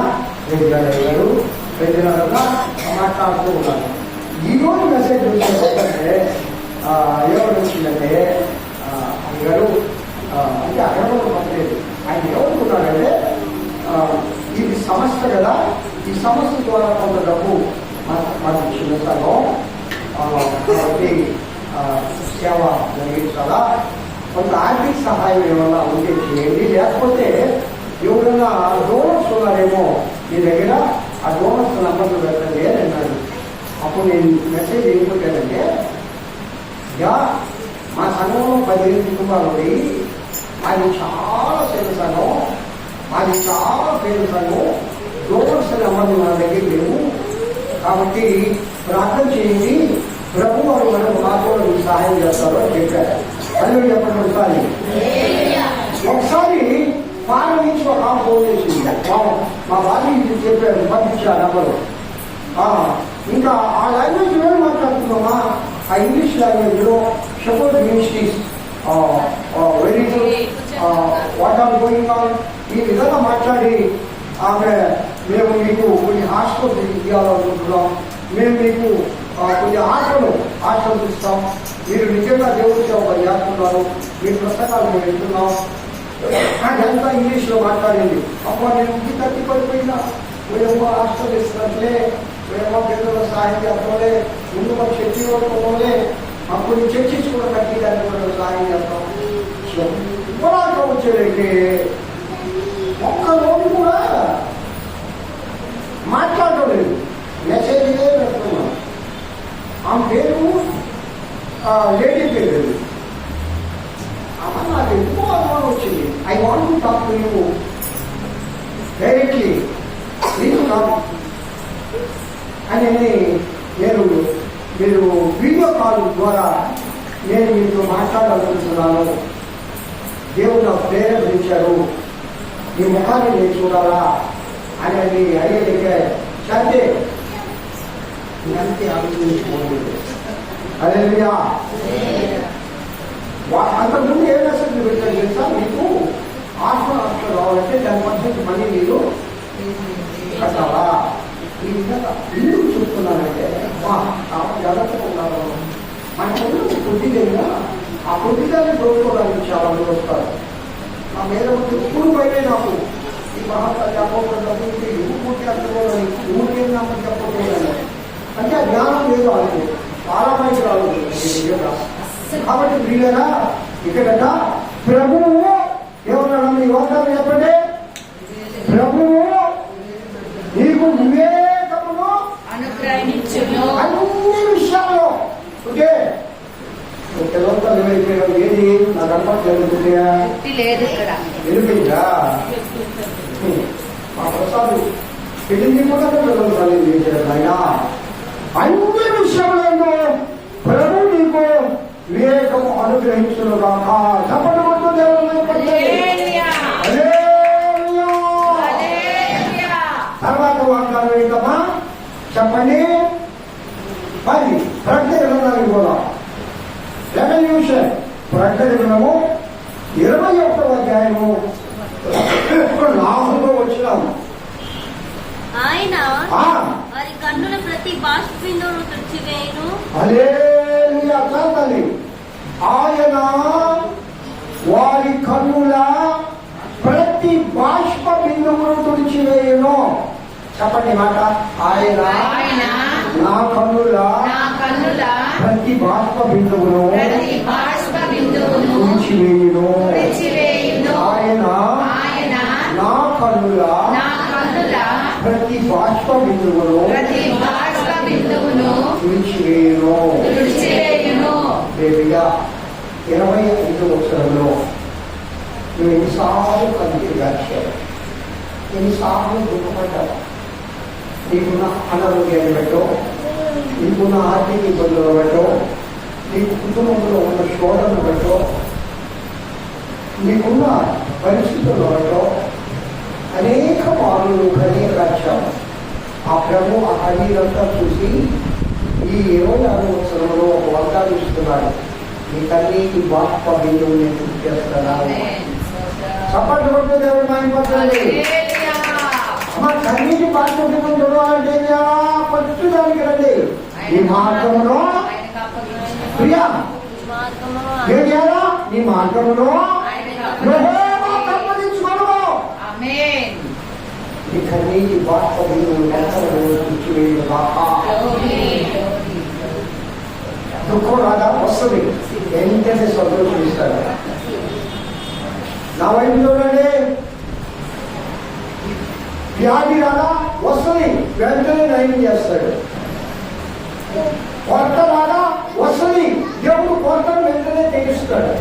మాట్లాడుతూ ఉన్నాను. ఈరోజు మెసేజ్ వచ్చిందంటే ఎవరు వచ్చిందంటే అయ్యారు అంటే అడగడం పట్టలేదు. ఆయన ఏమనుకున్నాడంటే ఇది సమస్య కదా, ఈ సమస్య ద్వారా కొంత డబ్బు మనకు చిన్నసాలో కాబట్టి సేవ జరిగించాలా, కొంత ఆర్థిక సహాయం ఏమన్నా ఉంటే చేయండి, లేకపోతే ఎవరైనా డోనర్స్ ఉన్నారేమో మీ దగ్గర, ఆ డోనర్స్ నంబర్లు పెట్టండి అని అన్నాడు. అప్పుడు నేను మెసేజ్ ఏం పెట్టానంటే, మా సంఘంలో 15 కుటుంబాలు ఉన్నాయి, మాది చాలా పెద్ద సంఘం, మాది చాలా పేరు సంఘం, డోనర్స్ నెంబర్లు మన దగ్గర లేవు, కాబట్టి ప్రార్థన చేయండి, ప్రభు వారు మనకు మాతో మీకు సహాయం చేస్తారు అని చెప్పారు. అల్లు చెప్పండి. ఒకసారి ఫారం నుంచి ఒక ఫోన్ చేసింది, మా భార్య చెప్పారు, పంపించా నెంబరు. ఇంకా ఆ లాంగ్వేజ్ వేరే మాట్లాడుతున్నామా, ఆ ఇంగ్లీష్ లాంగ్వేజ్లో Shepherd Ministries very good, what are going on, ఈ విధంగా మాట్లాడి ఆమె మేము మీకు కొన్ని హాస్టల్స్ ఇవ్వాలనుకుంటున్నాం, మేము మీకు కొన్ని హాస్టల్స్ ఇస్తాం, మీరు నిజంగా దేవుడి సేవ చేస్తున్నారు, మీ పుస్తకాలు మేము వింటున్నాం అదంతా ఇంగ్లీష్లో మాట్లాడింది. అప్పుడు నేను ఇంటి తట్టి పడిపోయినా, మేము హాస్టల్ ఇస్తున్నట్లే, మేము పిల్లల సహాయం చేస్తాంలే, ముందు మాకు చర్చి కొనుక్కోలే, అప్పుడు చర్చిస్ కూడా కట్టేదాన్ని కూడా సహాయం చేస్తాం. ఎవరాక వచ్చేదైతే ఒక్క రోజు కూడా మాట్లాడటం లేదు, మెసేజ్లే పెడుతున్నాం. ఆమె పేరు లేడీ పేరు, నాకు ఎక్కువ అనుమానం వచ్చింది. I want to talk to you directly, please talk అని నేను మీరు వీడియో కాల్ ద్వారా నేను మీతో మాట్లాడాలనుకుంటున్నాను. దేవుడు నాకు ప్రేరేపించారు, మీ ముఖాన్ని నేను చూడాలా అని అడిగే చదివే ఇదంతే ఆలోచించుకోలేదు. అదే అంతకుముందు ఏ మెసేజ్ పెట్టారు తెలుసా, మీకు ఆత్మ రావాలంటే దాని పద్ధతి మళ్ళీ మీరు కట్టాలా. ఈ విధంగా ఎందుకు చూస్తున్నానంటే జాగ్రత్తగా ఉన్నారు, మనకు కొద్దిగా ఆ కొద్దిగానే చూసుకోవడానికి చాలా మంది వస్తారు. నా మీద ఇప్పుడు పైనే నాకు ఈ మహాత్మ చెప్పకుండా ఊరికి అర్థమని ఊరికే నమ్మకం చెప్పకూడదు అంటే ఆ జ్ఞానం లేదు వాళ్ళకి, చాలా మంది రాదు. కాబట్టి వీళ్ళగా ఇక్కడ ప్రభువు ఏమన్నాడు, మీ వాగ్దానం చెప్పండి, ప్రభువు నీకు వివేకమును అనుగ్రహించును. అన్ని విషయాల్లో. ఓకే, పిల్లలతో ఏమైపోయావు? ఏది నాకు అనుకోవట్లేదు. శక్తి లేదు ఇక్కడ. వెళ్ళిపోయిందా? మా ప్రసాద్ పెళ్లి కూడా పిల్లలు తల్లి చేశారు ఆయన. అన్ని విషయంలో ప్రభు నీకు వివేకము అనుగ్రహించును గాక. చెప్పండి కొట్టు దేవుని హల్లెలూయా. హల్లెలూయా. హల్లెలూయా. తర్వాత వాగ్దానం ఏంటమ్మా చెప్పండి. మరి ప్రకటన గ్రంథానికి కూడా రెవల్యూషన్ ప్రకటన గ్రంథము 21వ అధ్యాయము 4లో వచ్చినాము. ఆయన ఆ, వారి కన్నుల ప్రతి బాష్పిందును తుడిచివేయును. హల్లెలూయా. చదవండి. ఆయన వారి కన్నుల ప్రతి బాష్ప బిందువును తుడిచివేయును. చెప్పండి మాట. ఆయన ఆయన నా కన్నుల నా కన్నుల ప్రతి బాష్ప బిందువును ప్రతి బాష్ప బిందువును తుడిచివేయును. తుడిచివేయును. ఆయన ఆయన నా కన్నుల నా కన్నుల ప్రతి బాష్ప బిందువును ప్రతి బాష్ప బిందువును తుడిచివేయును. తుడిచివేయును. బేబిగా 25వ సంవత్సరంలో నువ్వు ఎన్నిసార్లు కన్నీరు గార్చావు, ఎన్నిసార్లు దుఃఖపడ్డావు. నీకున్న అనారోగ్యాన్ని బట్టో, నీకున్న ఆర్థిక ఇబ్బందులు బట్టో, నీకు కుటుంబంలో ఉన్న శోధనను బట్టో, నీకున్న పరిస్థితులను బట్టో అనేక మార్లు కన్నీరు గార్చావు. ఆ ప్రభు ఆ కన్నీరంతా చూసి ఈ 26వ సంవత్సరంలో ఒక వాగ్దానం ఇస్తున్నాడు. నీ కన్నీటి బాష్ప బిందువు నేను చూపిస్తున్నాను. చప్పట్లు కొట్టు దేవుడు మాయపడాలి. హల్లెలూయా. అమ్మ కన్నీటి బాష్ప బిందువు చూడాలంటే ఫస్ట్ దానికి రండి. ఈ మార్గంలో ఆయనకు అప్పగించును. ప్రియా ఈ మార్గమును ఏం చేయాలా? నీ మార్గంలో ఆయనకు యెహోవా కప్పగించుకొను. ఆమేన్. నీ కన్నీటి బాష్ప బిందువు ఎంతలో చూచివేయును గాక. గ్లోరీ. దుఃఖం రాదా? వస్తుంది. వెంటనే సంతోషిస్తాడు. నా వైపు చూడండి. వ్యాధి రాదా? వస్తుంది. వెంటనే నయం చేస్తాడు. కొరత రాదా? వస్తుంది. దేవుడు కొరతను వెంటనే తీరుస్తాడు.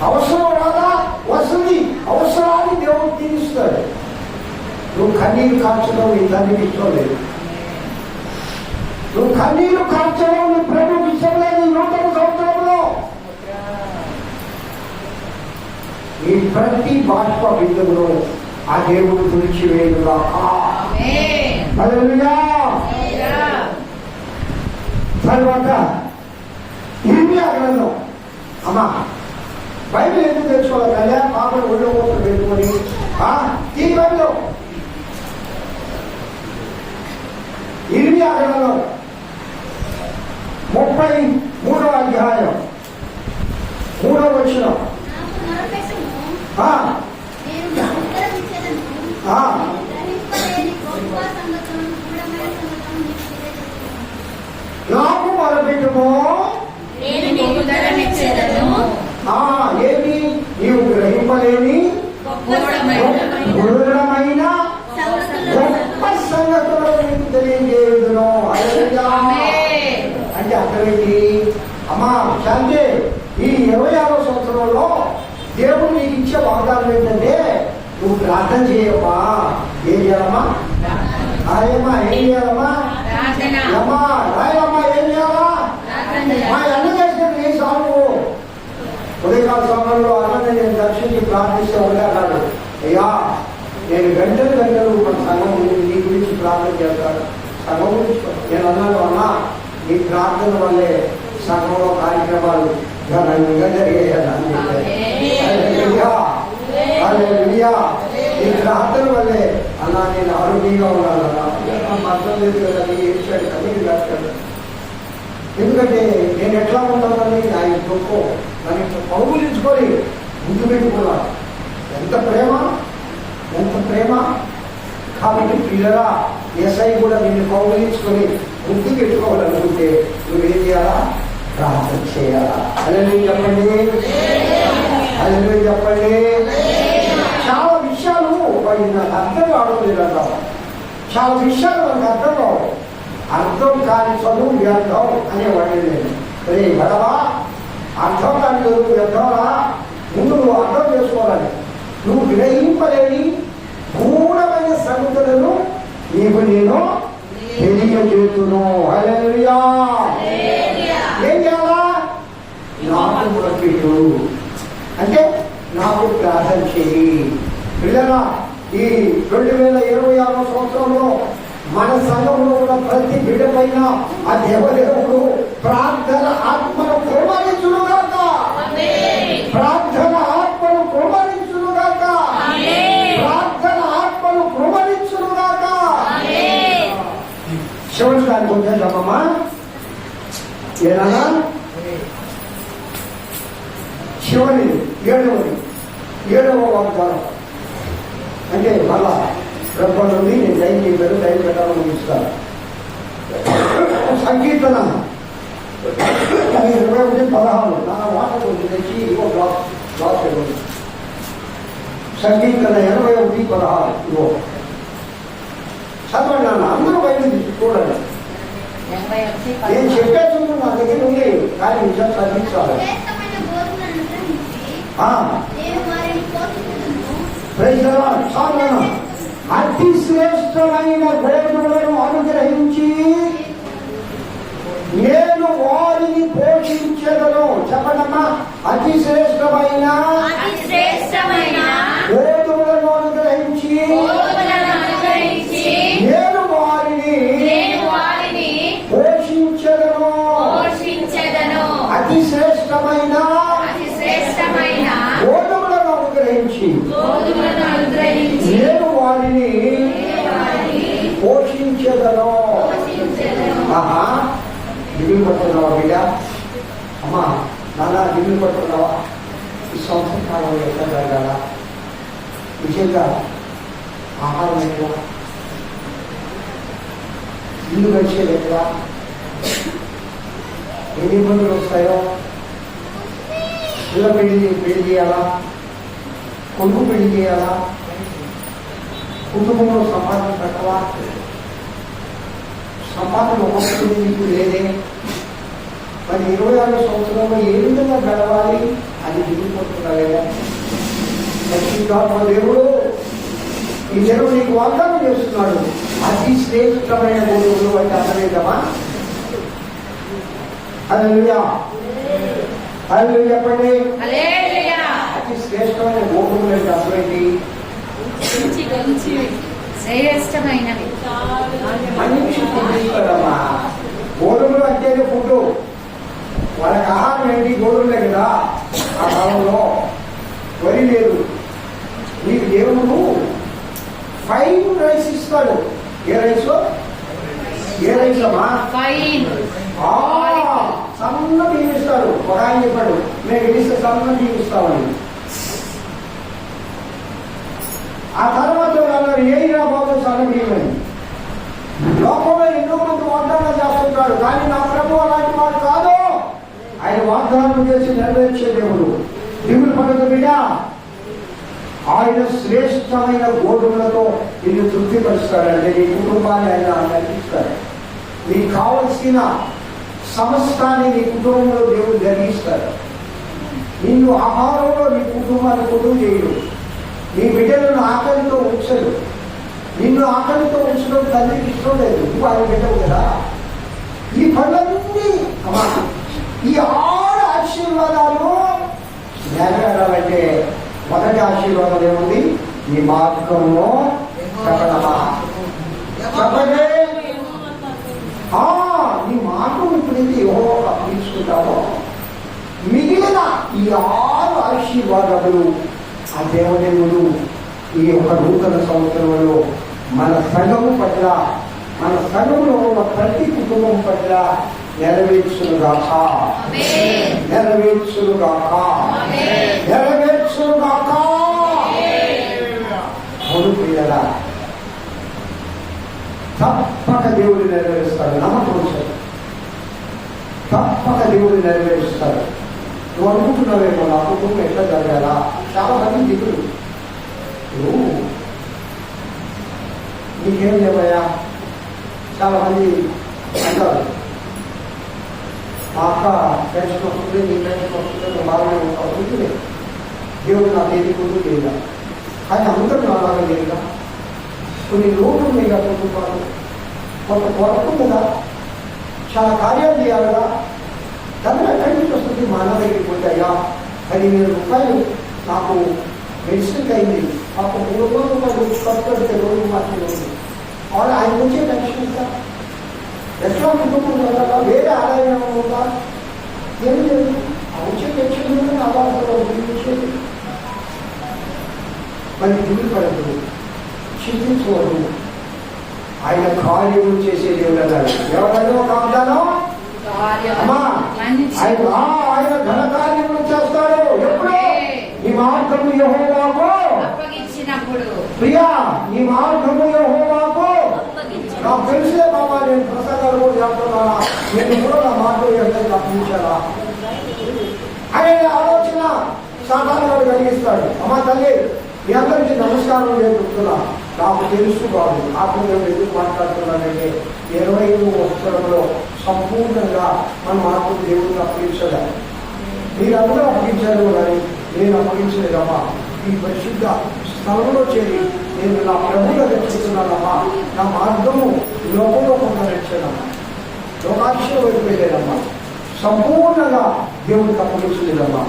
అవసరం రాదా? వస్తుంది. అవసరాన్ని దేవుడు తీరుస్తాడు. నువ్వు కన్నీరు కార్చడం నీ తండ్రికి ఇష్టం లేదు. నువ్వు కన్నీరు కార్చడం నీ ప్రభు ఇష్టం లేదు. ఈ నూతన సంవత్సరంలో ఈ ప్రతి బాష్ప బిందువును ఆ దేవుడు తుడిచివేయుగా. ఆమేన్. హల్లెలూయా. హల్లెలూయా. తర్వాత ఇర్మియా గ్రంథం. అమ్మా బైబిల్ ఎందుకు తెచ్చుకోవాలి? కదా పాపను ఒళ్ళో కోసం పెట్టుకొని ఈ బైబిల్ ఇర్మియా గ్రంథం 33వ అధ్యాయం 3వ వచనం. నాకు మొరపెట్టుము. ఆ, నేను నీకు ఉత్తరమిచ్చెదను. ఆ, గ్రహింపలేని గొప్ప సంగతులను, గూఢమైన సంగతులను నీకు తెలియజేయుదును. నాకు మొరపెట్టుము. నేను నీకు ఉత్తరమిచ్చెదను. ఏమి? నీవు గ్రహింపలేని గూఢమైన గొప్ప సంగతులను నీకు తెలియజేయుదును. హల్లెలూయా. ఆమేన్. అంటే అక్కడికి అమ్మా శాంతి ఈ 26వ సంవత్సరంలో దేవుడు నీకు ఇచ్చే వాగ్దానం ఏంటంటే నువ్వు ప్రార్థన చేయమ్మా. ఏం చేయాలమ్మా? ఆయమ్మా ఏం చేయాలమ్మా? ప్రార్థన. అమ్మా రాయమ్మా ఏం చేయాలా? ప్రార్థన. మా అన్న చేసినట్టు ఏం సాగు ఉదయకాల సమయంలో అన్నని నేను దర్శించి ప్రార్థిస్తే ఉన్నాడు. అయ్యా నేను గంటలు మన సంఘం గురించి నీ గురించి ప్రార్థన చేస్తాను. సంఘం గురించి నేను అన్నాను, అన్నా నీ ప్రార్థన వల్లే సంఘంలో కార్యక్రమాలు ఘనంగా జరిగాయని నీ ప్రార్థన వల్లే అన్నా నేను ఆరోగ్యంగా ఉన్నానన్నా. అర్థం లేదు కదా నీ ఏడ్చాడు కన్నీరు కాస్తాడు. ఎందుకంటే నేను ఎట్లా ఉంటానని ఆయన దుఃఖం నన్ను కౌగులించుకొని ముందు పెట్టుకున్నాను. ఎంత ప్రేమ, ఎంత ప్రేమ. కాబట్టి పిల్లరా ఎస్ఐ కూడా నిన్ను కౌగులించుకొని ముందు పెట్టుకోవాలనుకుంటే నువ్వేం చేయాలా? ప్రార్థన చేయాలా. హల్లెలూయా చెప్పండి. హల్లెలూయా చెప్పండి. చాలా విషయాలు నాకు అర్థం కావడం లేదంటాం. చాలా విషయాలు మనకు అర్థం కావు. అర్థం కాని చదువు వ్యర్థం అనేవాడిని నేను. రే భగవా, అర్థం కాని చదువు వ్యర్థంరా, ముందు నువ్వు అర్థం చేసుకోవాలి. నువ్వు గ్రహింపలేని గూఢమైన సంగతులను నీకు నేను తెలియజేతును. హల్లెలూయా. ఏం చేయాలా? నాకు మొదలుపెట్టు అంటే నాకు ప్రార్థన చేయి. పిల్లలా, ఈ 2026 సంవత్సరంలో మన సంఘంలో ఉన్న ప్రతి బిడ్డ పైన ఆ దేవదేవుడు ప్రార్థన ఆత్మను కుమ్మరించునుగాక. ప్రార్థన ఆత్మను కుమ్మరించునుగాక. ప్రార్థన ఆత్మను కుమ్మరించునుగాక. చివరి దానికి వచ్చేసామమ్మా. ఏదన్నా చివరి ఏడవ వాగ్దానం అంటే మళ్ళా రబ్బర్ నుండి నేను టైం చెప్పాను, టైం పెట్టాలని ముగిస్తాను. సంకీర్తన 21:16 నా వాటర్ కొంచెం తెచ్చి ఇవో గ్లాస్ ఇవ్వండి. సంకీర్తన 21:16 ఇవో చదవండి నాన్న, అందరూ బయట చూడండి. నేను చెప్పేస్తుంది నా దగ్గర ఉంది, కానీ నిజం చదివించాలి. శ్రేష్టమైన బోధనలను గ్రహించి నేను వారిని పోషించుదును. అతి శ్రేష్టమైన గోధుమలను అనుగ్రహించి నేను వారిని పోషించదను. చెప్పండమ్మా, అతి శ్రేష్టమైన గోధుమలను అనుగ్రహించి నేను వారిని పోషించదను. అతి శ్రేష్టమైన గోధుమలను అనుగ్రహించి నేను వారిని పోషించదను. ఆహా, దిగులు పట్టుకున్నావా బిడ్డ? అమ్మా నాన్న, దిగులు పట్టుకున్నావా? ఈ సంవత్సరం కాలంలో ఎట్లా జరగాల? నిజంగా ఆహారం ఎట్లా, ఇల్లు గడిచేది ఎట్లా, ఎన్ని ఇబ్బందులు వస్తాయో, పిల్ల పెళ్లి చేయాలా, కొడుకు పెళ్లి చేయాలా, కుటుంబంలో సంపాదన పెట్టవా, సంపాదన ఒక్కొక్కటి నీకు లేదే, మరి 26 సంవత్సరంలో ఏ విధంగా గడవాలి అని దిగిపోతున్నాయా? దేవుడు ఈ దేవుడు నీకు వాగ్దానం చేస్తున్నాడు. అతి శ్రేష్టమైన దేవుడు అంటే అర్థమేదమ్మా? హల్లెలూయా. హల్లెలూయా చెప్పండి. అతి శ్రేష్టమైన గోధుమలు అంటే అర్థమేంటి? శ్రేష్టమైనవి మంచి ఫుడ్ ఇస్తారమ్మా. గోధుమలు అంటే ఫుడ్, వాళ్ళకి ఆహారం ఏంటి? గోధుమలే కదా. ఆ కాలంలో వరి లేదు. నీకు దేవుడు ఫైన్ రైస్ ఇస్తాడు. ఏ రైస్? అమ్మా? సన్న బియ్యం ఇస్తాడు. ఒక ఆయన చెప్పాడు, మేము ఇస్తే సన్న బియ్యం ఇస్తామని. ఆ తర్వాత అన్నారు, ఏ రాబోదు సన్న బియ్యం అని. లోకంలో ఎన్నో మంది వాగ్దానం చేస్తుంటాడు, కానీ నా ప్రభు అలాంటి వాడు కాదు. ఆయన వాగ్దానం చేసి నెరవేర్చే దేవుడు. దిగులు పడదు బిడ్డ. ఆయన శ్రేష్టమైన గోధుమలతో నిన్ను తృప్తిపరుస్తాడంటే నీ కుటుంబాన్ని ఆయన నడిపిస్తాడు. నీకు కావలసిన సమస్తాన్ని నీ కుటుంబంలో దేవుడు జరిగిస్తాడు. నిన్ను ఆహారంలో నీ కుటుంబాన్ని కొడుకు చేయడు. నీ బిడ్డలను ఆకలితో ఉంచడు. నిన్ను ఆకలితో ఉంచడం తల్లికి ఇష్టం లేదు. నువ్వు ఆయన బిడ్డవు కదా. ఈ పనులన్నీ అమ్మా, ఈ 6 ఆశీర్వాదాలు నెరవేరాలంటే మొదటి ఆశీర్వాదం ఏముంది? నీ మార్గంలో చెప్పడమా? చెప్పండి. నీ మార్గం ఇప్పుడైతే ఎవరో అప్పించుకుంటావో మిగిలిన ఈ 6 ఆశీర్వాదాలు ఆ దేవదేవుడు ఈ యొక్క నూతన సంవత్సరంలో మన సంఘము పట్ల, మన సంఘంలో ఉన్న ప్రతి కుటుంబం పట్ల నెరవేర్చునుగాక. అవును పిల్లలా, తప్పక దేవుడు నెరవేరుస్తాడు. నమ్మకం వచ్చాడు. తప్పక దేవుడు నెరవేరుస్తాడు. నువ్వు అనుకుంటున్నావేమో నా కుటుంబం ఎట్లా జరగాలా? చాలా మంది దిగులు. నీకేం లేవయ్యా. చాలా మంది అంటారు, మా అక్క పెన్షన్ వస్తుంది, నీ పెన్షన్ వస్తుంది, నువ్వు బాగానే అవుతుంది, దేవుడు నాకు ఏది కూడా లేదా. కానీ అందరూ నాలాగా లేదా. కొన్ని లోటు ఉన్నాయి కదా కుటుంబాలు, కొంత కొరకు కదా, చాలా కార్యాలు చేయాలిగా. దాన్ని ఎక్కడి నుంచి వస్తుంది? మా అన్న దగ్గరికి పోతే, అయ్యా 10,000 రూపాయలు నాకు మెడిసిన్కి అయింది, మాకు 300 రూపాయలు ఖర్చు పెడితే రోజు మాట్లాడుతుంది. వాళ్ళు ఆయన వచ్చే పెన్షన్ ఇస్తా ఎట్లా కుటుంబం కదా, వేరే ఆదాయం ఉందా? ఏం లేదు, ఆ వచ్చే పెన్షన్ ఆదాయం మరి దిగులు పడదు, చింతించవద్దు. ఆయన కార్యము చేసే దేవుడు అన్నాడు. ఎవరైనా కాంతానో అమ్మా, ఆయన ఘన కార్యములు చేస్తాడు. ఎప్పుడు? నీ మార్గము యెహోవాకు అప్పగించినప్పుడు. ప్రియా, నీ మార్గము యెహోవాకు. నాకు తెలిసే బాబా, నేను ప్రసంగాలు కూడా చేస్తున్నా, నేను కూడా నా మార్గం ఎవరికి అప్పగించాలా అనే ఆలోచన సాధారణ కలిగిస్తాడు. అమ్మా తల్లి, మీ అందరికీ నమస్కారం చెప్తున్నా. నాకు తెలుసు బాబు, ఆత్మీయం ఎందుకు మాట్లాడుతున్నానంటే 25వ సంవత్సరంలో సంపూర్ణంగా మన మార్పు దేవుడిని అప్పగించగా మీరందరూ అప్పగించారు, కానీ నేను అప్పగించలేదమ్మా. ఈ పరిశుద్ధ స్థలంలో చేరి నేను నా ప్రభువుగా రక్షిస్తున్నానమ్మా. నా మార్గము లోకంలో కొంత రక్షణమ్మా, లోకాక్షం వెళ్ళిపోయలేదమ్మా. సంపూర్ణంగా దేవుడికి అప్పగించలేదమ్మా.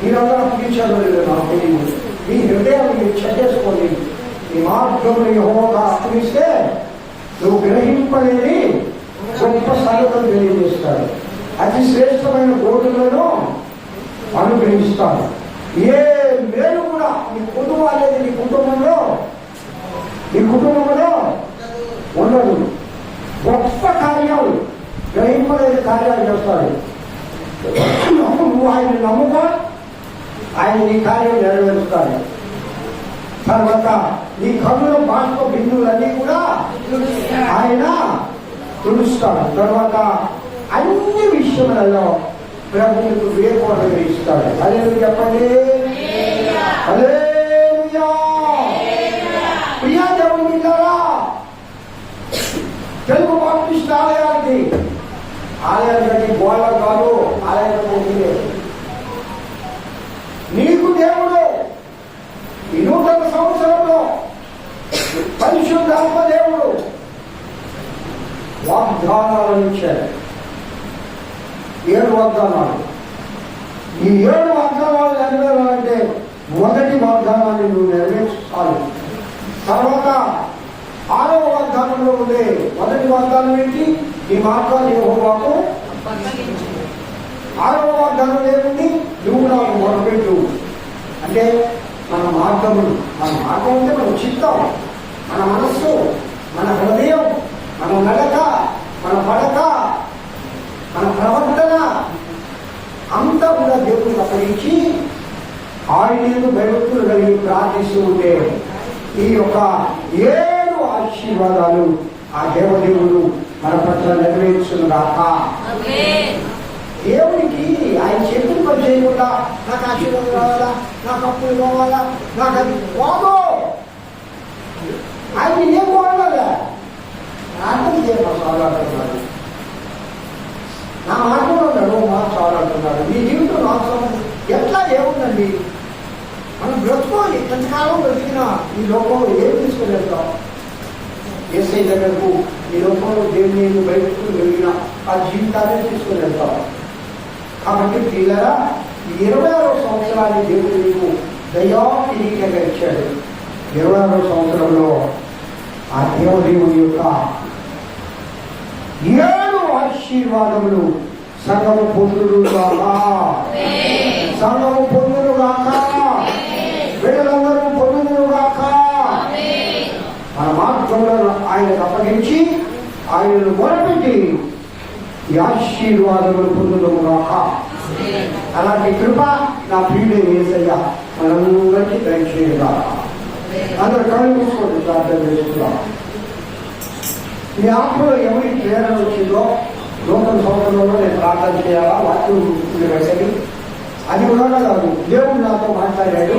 మీరందరూ అప్పగించారో లేదో నాకు తెలియదు. మీ హృదయాన్ని మీరు చెక్కేసుకోండి. ఈ మార్గంలో యెహోవాగా అప్పగిస్తే నువ్వు గ్రహింపలేని గొప్ప సంగతులు తెలియజేస్తాడు. అతి శ్రేష్టమైన గోధులను అనుగ్రహిస్తాడు. ఏ మేలు కూడా నీ కుటుంబం అనేది నీ కుటుంబంలో ఉండదు. గొప్ప కార్యాలు, గ్రహింపలేని కార్యాలు చేస్తాడు. నువ్వు ఆయన నమ్ముకో, ఆయన నీ కార్యం నెరవేరుస్తాడు. తర్వాత నీ కన్నుల బాష్ప బిందువులన్నీ కూడా ఆయన తుడుస్తాడు. తర్వాత అన్ని విషయములలో ప్రభువుకు వివేకం ఇస్తాడు. హల్లెలూయా చెప్పండి. హల్లెలూయా. ప్రియా దేవుని బిడ్డలారా, తెలుగు బాప్టిస్ట్ ఆలయానికి గోళ కాదు, ఆలయానికి నీకు దేవుడు ఈ 100వ సంవత్సరంలో పరిశుద్ధాత్మ దేవుడు వాగ్దానాలను ఇచ్చాడు. 7 వాగ్దానాలు. ఈ 7 వాగ్దానాలు నెరవేరాలంటే మొదటి వాగ్దానాన్ని నువ్వు నెరవేర్చాలి. తర్వాత 6వ వాగ్దానంలో ఉండే మొదటి వాగ్దానం ఏంటి? ఈ మార్గాన్ని యెహోవాకు. 6వ వాగ్దానం ఏముంది? నువ్వు నాకు మొదలుపెట్టు. అంటే మన మార్గములు, మన మార్గం అంటే మన చిత్తం, మన మనస్సు, మన హృదయం, మన నడక, మన పడక, మన ప్రవర్తన అంతా కూడా దేవుడికి అప్పగించి ఆయన భయభక్తులు కలిగి ప్రార్థిస్తూ ఉంటే ఈ యొక్క 7 ఆశీర్వాదాలు ఆ దేవదేవుడు మన పట్ల నెరవేర్చుగాక. దేవునికి ఆయన చెప్పిన పని చేయకుండా నాకు ఆశీర్వాదం కావాలా, నాకు అప్పులు కావాలా, నాకు అది బాగో, ఆయన ఏం బాగుండాలా ప్రార్థన చేయడం చాలాడుతున్నాడు. నా మాటలో ఉన్నాడు, మాట చాలాడుతున్నాడు. మీ జీవితం నాకు ఎట్లా ఏముందండి? మనం బ్రతుకోవాలి. ఎంతకాలం బ్రతికినా ఈ లోకంలో ఏం తీసుకుని వెళ్తాం? ఏసై దగ్గరకు ఈ లోకంలో దేవుని బయటకు వెళ్ళిన ఆ జీవితాన్ని తీసుకుని వెళ్తాం. కాబట్టి పిల్లరా, 26వ సంవత్సరాన్ని దేవుడు నీకు దయాకిరీటంగా ఇచ్చాడు. 26వ సంవత్సరంలో ఆ దేవదేవుని యొక్క 7 ఆశీర్వాదములు సంఘము పొందులుగాక, సంఘము పొందులుగాక, బిడ్డలందరూ పొందులుగాక. మన మార్గంలో ఆయనకు అప్పగించి ఆయనను మొరపెట్టి ఈ ఆశీర్వాదములు పొందులుగాక. అలాంటి కృప నా ప్రియుడే యేసయ్య మనందరికీ దయచేయగాక. అందరూ కళ్ళు మూసుకొని ప్రార్థన చేస్తున్నాం. మీ ఆత్మలో ఎవరి ప్రేరణ వచ్చిందో 100వ సంవత్సరంలో నేను ప్రార్థన చేయాలా, వాక్యం అది కూడా కాదు. దేవుడు నాతో మాట్లాడాడు.